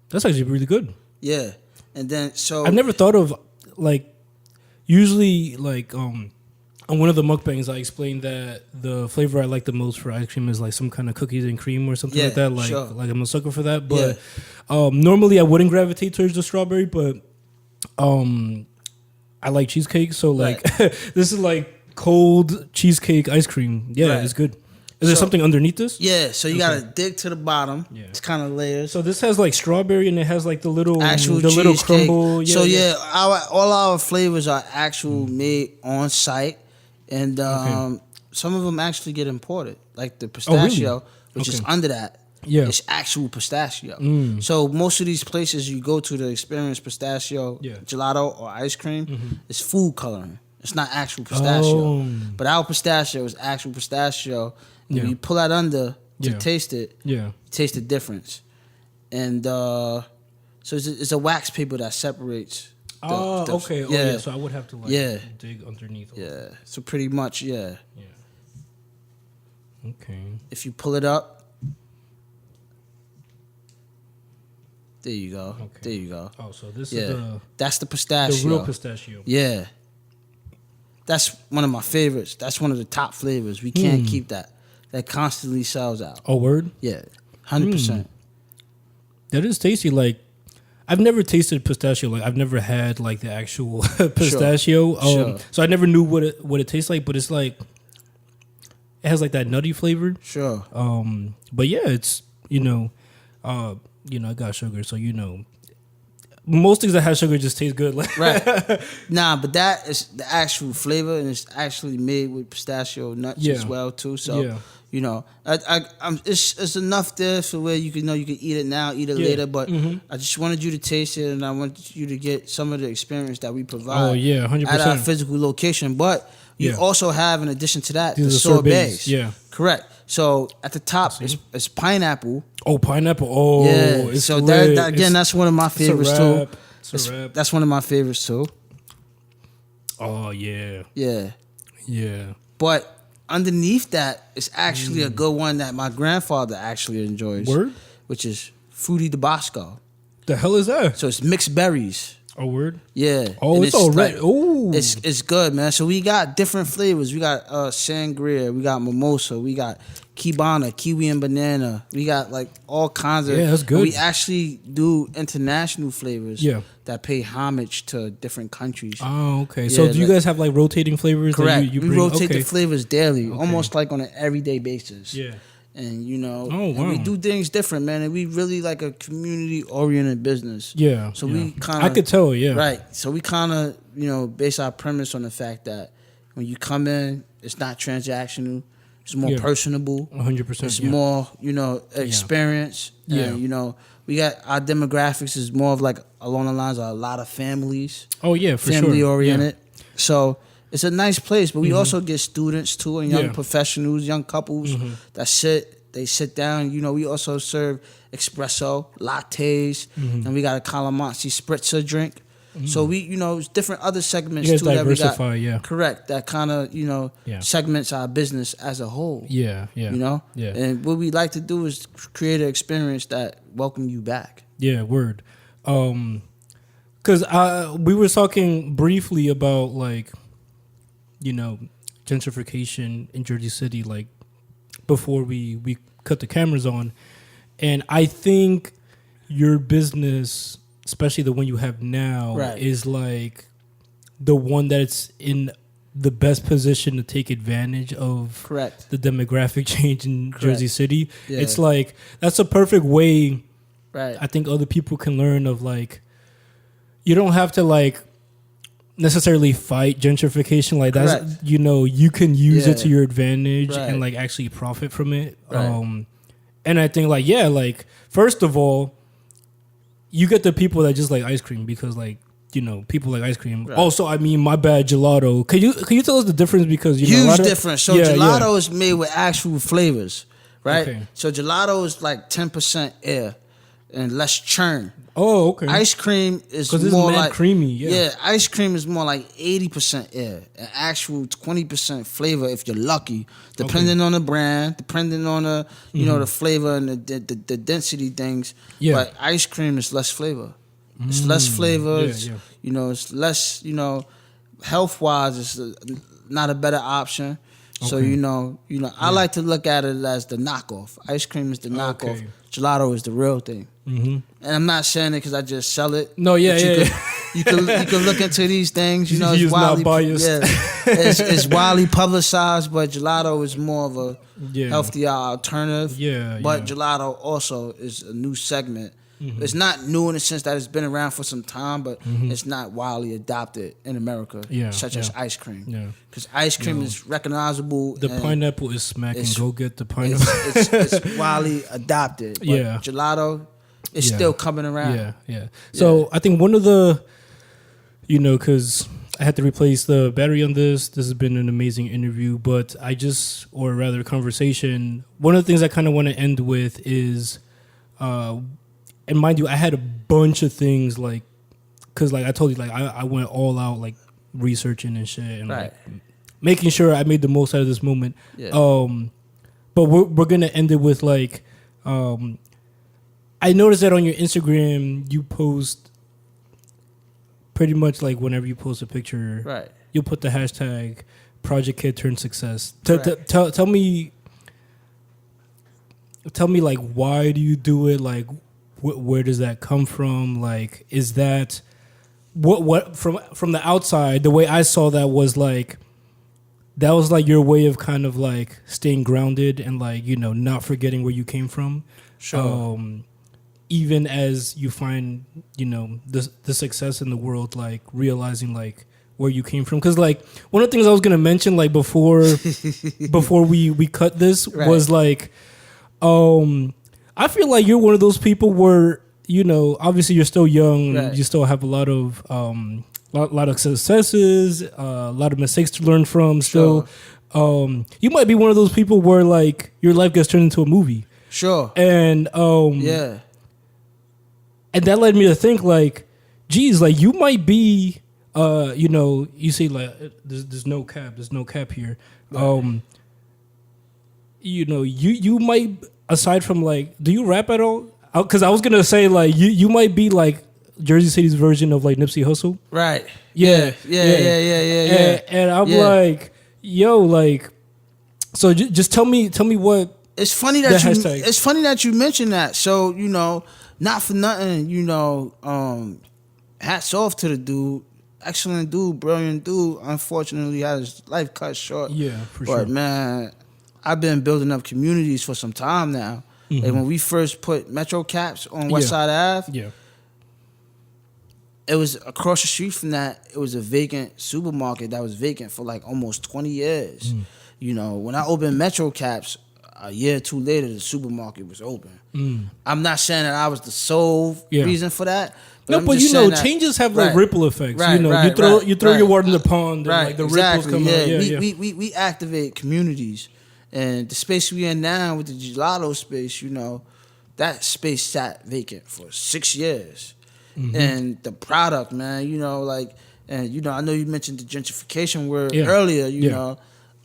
Speaker 1: That's actually really good.
Speaker 2: Yeah. And then, so...
Speaker 1: I've never thought of, like... Usually, like, on one of the mukbangs, I explained that the flavor I like the most for ice cream is, like, some kind of cookies and cream or something like that. Like,
Speaker 2: sure.
Speaker 1: Like, I'm a sucker for that. But normally I wouldn't gravitate towards the strawberry, but I like cheesecake. So, like, this is, like, cold cheesecake ice cream. Yeah, it's good. Is there something underneath this?
Speaker 2: Yeah, so you gotta dig to the bottom. Yeah. It's kind of layers.
Speaker 1: So this has like strawberry and it has like the little
Speaker 2: actual
Speaker 1: little crumble.
Speaker 2: Yeah, all our flavors are actual made on site, and some of them actually get imported, like the pistachio, which is under that. Yeah, it's actual pistachio. So most of these places you go to experience pistachio gelato or ice cream, it's food coloring. It's not actual pistachio, but our pistachio is actual pistachio. When you pull that under to taste it, you taste the difference. And so it's a wax paper that separates.
Speaker 1: Okay. Yeah. So I would have to dig underneath.
Speaker 2: Yeah. So pretty much, Yeah.
Speaker 1: Okay.
Speaker 2: If you pull it up, there you go. Okay. There you go.
Speaker 1: Oh, so this is
Speaker 2: that's the pistachio.
Speaker 1: The real pistachio.
Speaker 2: Yeah. That's one of my favorites. That's one of the top flavors. We can't keep that. That constantly sells out.
Speaker 1: Oh, word?
Speaker 2: Yeah, 100%.
Speaker 1: That is tasty. Like, I've never tasted pistachio. Like, I've never had like the actual pistachio.
Speaker 2: Sure.
Speaker 1: So I never knew what it tastes like. But it's like it has like that nutty flavor.
Speaker 2: Sure.
Speaker 1: But yeah, it's I got sugar, so most things that have sugar just taste good.
Speaker 2: Right. Nah, but that is the actual flavor, and it's actually made with pistachio nuts as well too. So it's enough there for where you can eat it now, eat it later. But I just wanted you to taste it, and I want you to get some of the experience that we provide.
Speaker 1: 100%.
Speaker 2: At our physical location. But you also have, in addition to that, the sorbets.
Speaker 1: Yeah,
Speaker 2: correct. So at the top is pineapple.
Speaker 1: Oh, pineapple. Oh,
Speaker 2: yeah. So that again, that's one of my favorites too. That's one of my favorites too.
Speaker 1: Oh yeah.
Speaker 2: Yeah.
Speaker 1: Yeah.
Speaker 2: But underneath that is actually a good one that my grandfather actually enjoys.
Speaker 1: Word?
Speaker 2: Which is Fruity Tabasco.
Speaker 1: The hell is that?
Speaker 2: So it's mixed berries.
Speaker 1: Oh, word?
Speaker 2: Yeah.
Speaker 1: Oh,
Speaker 2: and
Speaker 1: it's all red. Oh,
Speaker 2: it's good, man. So we got different flavors. We got sangria. We got mimosa. We got Kibana, kiwi and banana. We got like all kinds of.
Speaker 1: Yeah, that's good.
Speaker 2: We actually do international flavors. That pay homage to different countries.
Speaker 1: Oh, okay. So do you guys have like rotating flavors?
Speaker 2: Correct.
Speaker 1: That you
Speaker 2: we
Speaker 1: bring?
Speaker 2: rotate the flavors daily, almost like on an everyday basis.
Speaker 1: Yeah.
Speaker 2: And
Speaker 1: and
Speaker 2: we do things different, man. And we really like a community-oriented business.
Speaker 1: Yeah.
Speaker 2: So we kind of...
Speaker 1: I could tell, yeah.
Speaker 2: Right. So we kind of, base our premise on the fact that when you come in, it's not transactional. It's more personable.
Speaker 1: 100%.
Speaker 2: It's more, experience.
Speaker 1: Yeah.
Speaker 2: And, we got our demographics is more of like along the lines of a lot of families.
Speaker 1: Oh, yeah, for sure.
Speaker 2: Family-oriented. Yeah. So... it's a nice place, but we also get students too and young professionals, young couples that sit down. We also serve espresso, lattes, and we got a calamansi spritzer drink. So we, it's different other segments
Speaker 1: you guys
Speaker 2: too
Speaker 1: diversify,
Speaker 2: that we got. Correct. That kind of, segments our business as a whole.
Speaker 1: Yeah.
Speaker 2: Yeah. And what we like to do is create an experience that welcome you back.
Speaker 1: Yeah, word. Because we were talking briefly about like, gentrification in Jersey City, like before we cut the cameras on, And I think your business, especially the one you have now, is like the one that's in the best position to take advantage of the demographic change in Jersey City. Yeah. It's like, that's a perfect way I think other people can learn of, like, you don't have to like necessarily fight gentrification. Like that's, you know, you can use it to your advantage and like actually profit from it. And I think like, like first of all, you get the people that just like ice cream because like, you know, people like ice cream. Also, I mean, my bad, gelato. Can you tell us the difference? Because you know,
Speaker 2: huge difference. So gelato is made with actual flavors, right? Okay. So gelato is like 10% air and less churn.
Speaker 1: Oh, okay.
Speaker 2: Ice cream is more like
Speaker 1: creamy. Yeah,
Speaker 2: ice cream is more like 80% air, an actual 20% flavor if you're lucky, depending on the brand, depending on the you know the flavor and the density things. Yeah. But ice cream is less flavor. It's less flavor. You know, it's less. You know, health wise, it's not a better option. So you know, I like to look at it as the knockoff. Ice cream is the knockoff. Gelato is the real thing. And I'm not saying it because I just sell it.
Speaker 1: No, you
Speaker 2: can look into these things. You know,
Speaker 1: it's widely biased.
Speaker 2: It's widely publicized, but gelato is more of a healthier alternative. But gelato also is a new segment. It's not new in the sense that it's been around for some time, but it's not widely adopted in America, such as ice cream. Because ice cream is recognizable.
Speaker 1: The pineapple is smacking. Go get the pineapple.
Speaker 2: It's widely adopted. But gelato is still coming around.
Speaker 1: So I think one of the, you know, because I had to replace the battery on this. This has been an amazing interview, but or rather conversation. One of the things I kind of want to end with is, and mind you, I had a bunch of things like, because like I told you, like I went all out like researching and shit and like making sure I made the most out of this moment. But we're gonna end it with like, I noticed that on your Instagram you post pretty much like whenever you post a picture, you'll put the hashtag Project Kid Turn Success. Tell me like, why do you do it? Like, where does that come from? Like, is that what from the outside? The way I saw that was like your way of kind of like staying grounded and like, you know, not forgetting where you came from. Sure. Even as you find, you know, the success in the world, like realizing like where you came from. Because like one of the things I was gonna mention like before we cut this was like, I feel like you're one of those people where, you know, obviously you're still young, you still have a lot of successes, a lot of mistakes to learn from. Sure. So, you might be one of those people where like your life gets turned into a movie.
Speaker 2: Sure.
Speaker 1: And and that led me to think like, geez, like you might be, you know, you see like there's no cap here. Right. You know, you might. Aside from like, do you rap at all? Because I was gonna say like you might be like Jersey City's version of like Nipsey Hussle.
Speaker 2: Right.
Speaker 1: Yeah. And I'm like, yo, like, so just tell me what.
Speaker 2: It's funny that you mentioned that. So you know, not for nothing, you know, hats off to the dude. Excellent dude, brilliant dude. Unfortunately, had his life cut short.
Speaker 1: Yeah, for sure.
Speaker 2: But man, I've been building up communities for some time now. Like when we first put Metro Caps on West Side Ave, it was across the street from that. It was a vacant supermarket that was vacant for like almost 20 years. You know, when I opened Metro Caps, a year or two later, the supermarket was open. I'm not saying that I was the sole reason for that.
Speaker 1: But you know, changes have like ripple effects. You know, you throw your water in the pond, and like the ripples come out.
Speaker 2: We activate communities. And the space we in now with the gelato space, you know, that space sat vacant for 6 years. And the product, man, you know, like, and, you know, I know you mentioned the gentrification word earlier, you know.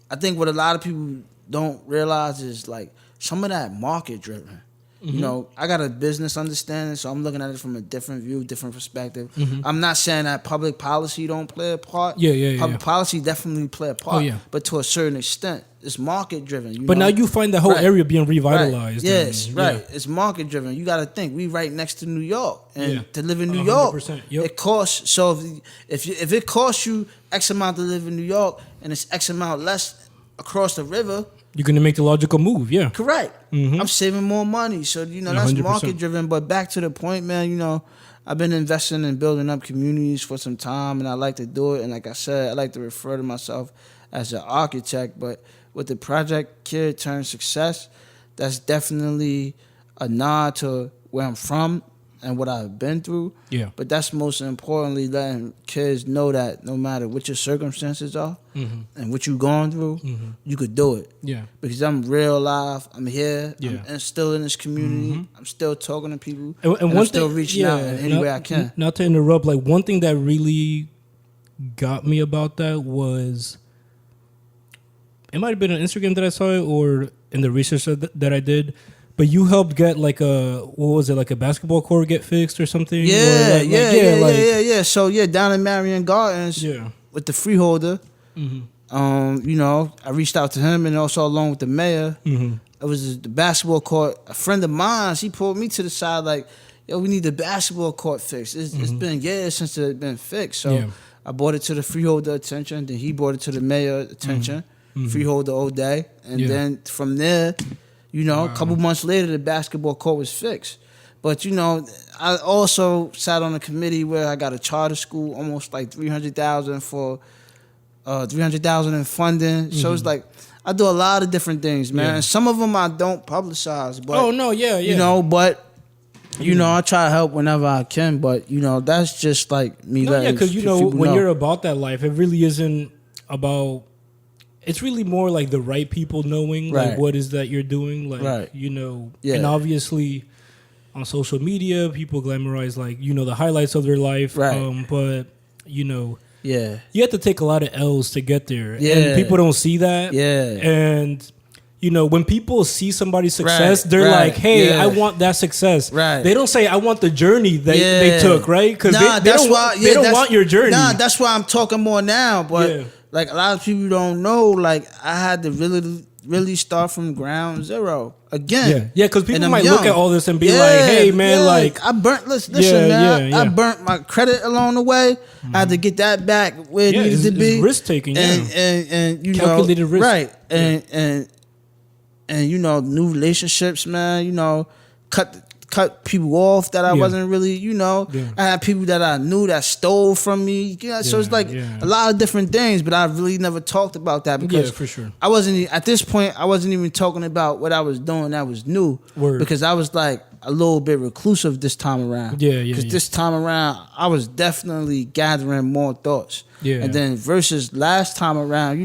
Speaker 2: I think what a lot of people don't realize is, like, some of that market driven. You know, I got a business understanding, so I'm looking at it from a different view, different perspective. I'm not saying that public policy don't play a part. Public policy definitely play a part, but to a certain extent. It's market driven.
Speaker 1: But now you find the whole area being revitalized.
Speaker 2: Yes, It's market driven. You got to think we right next to New York, and to live in New York, it costs. So if it costs you X amount to live in New York, and it's X amount less across the river,
Speaker 1: you're gonna make the logical move. Yeah,
Speaker 2: correct. I'm saving more money, so that's 100%. Market driven. But back to the point, man. I've been investing in building up communities for some time, and I like to do it. And like I said, I like to refer to myself as an architect, but with the Project Kid Turn Success, that's definitely a nod to where I'm from and what I've been through.
Speaker 1: Yeah.
Speaker 2: But that's most importantly letting kids know that no matter what your circumstances are and what you're going through, you could do it.
Speaker 1: Yeah.
Speaker 2: Because I'm real live. I'm here. Yeah. I'm still in this community. I'm still talking to people. And I'm still reaching out in any way I can.
Speaker 1: Not to interrupt, like one thing that really got me about that was... It might have been on Instagram that I saw it or in the research that I did. But you helped get like a basketball court get fixed or something?
Speaker 2: Yeah. So down in Marion Gardens with the freeholder, I reached out to him and also along with the mayor. It was the basketball court. A friend of mine, he pulled me to the side like, yo, we need the basketball court fixed. It's been years since it's been fixed. So I brought it to the freeholder attention. Then he brought it to the mayor attention. Freeholder all day. And then from there, a couple months later, the basketball court was fixed. But, I also sat on a committee where I got a charter school, almost like $300,000 for $300,000 in funding. So it's like, I do a lot of different things, man. Some of them I don't publicize. But, but... I try to help whenever I can, but, that's just like me.
Speaker 1: Because, when you're about that life, it really isn't about... It's really more like the right people knowing like what is that you're doing, like and obviously on social media people glamorize like the highlights of their life, but you have to take a lot of L's to get there, and people don't see that, and when people see somebody's success, they're like, hey, I want that success. They don't say, I want the journey they took, right? Because they don't want your journey.
Speaker 2: That's why I'm talking more now, but like a lot of people don't know, like I had to really start from ground zero again.
Speaker 1: Because people might look at all this and be like, hey man, like
Speaker 2: I burnt man. I burnt my credit along the way. I had to get that back where it needed to be.
Speaker 1: It's risk taking,
Speaker 2: and
Speaker 1: calculated risk.
Speaker 2: Right. And new relationships, man, cut people off that I wasn't really, I had people that I knew that stole from me. So it's like a lot of different things, but I really never talked about that because
Speaker 1: for sure.
Speaker 2: I wasn't, at this point, I wasn't even talking about what I was doing that was new. Because I was like a little bit reclusive this time around. Because this time around, I was definitely gathering more thoughts. And then versus last time around,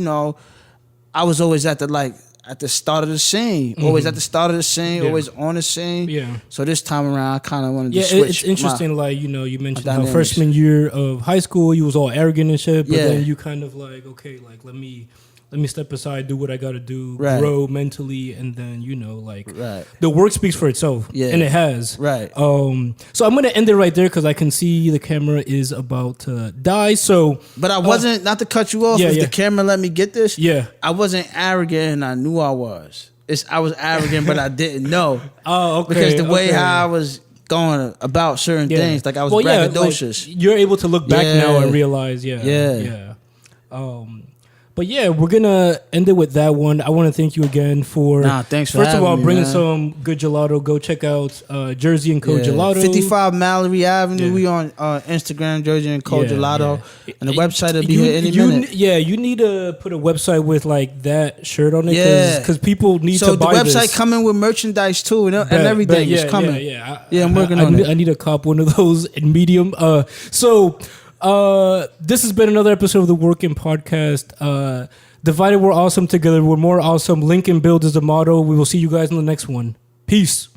Speaker 2: I was always at the start of the scene. Always at the start of the scene, always on the scene. So this time around, I kind of wanted to switch.
Speaker 1: It's interesting, you mentioned how freshman year of high school, you was all arrogant and shit, but then you kind of like, okay, like, let me step aside, do what I got to do, grow mentally, and then, the work speaks for itself, and it has. So I'm going to end it right there because I can see the camera is about to die, so...
Speaker 2: But I wasn't, not to cut you off, if the camera let me get this, I wasn't arrogant and I knew I was. I was arrogant, but I didn't know.
Speaker 1: Oh, okay.
Speaker 2: Because the way how I was going about certain things, like I was braggadocious.
Speaker 1: Like, you're able to look back now and realize, But we're gonna end it with that one. I want to thank you again for
Speaker 2: thanks for
Speaker 1: first of all
Speaker 2: me,
Speaker 1: bringing
Speaker 2: man.
Speaker 1: Some good gelato. Go check out Jersey and Co Gelato,
Speaker 2: 55 Mallory Avenue. We on Instagram, Jersey and Co Gelato, and the website will be here any minute.
Speaker 1: You need to put a website with like that shirt on it because people need to buy this.
Speaker 2: So the website coming with merchandise too, and everything is coming. I'm working on it.
Speaker 1: I need to cop one of those in medium. This has been another episode of the Working Podcast. Divided we're awesome, together we're more awesome. Lincoln Build is the motto. We will see you guys in the next one. Peace.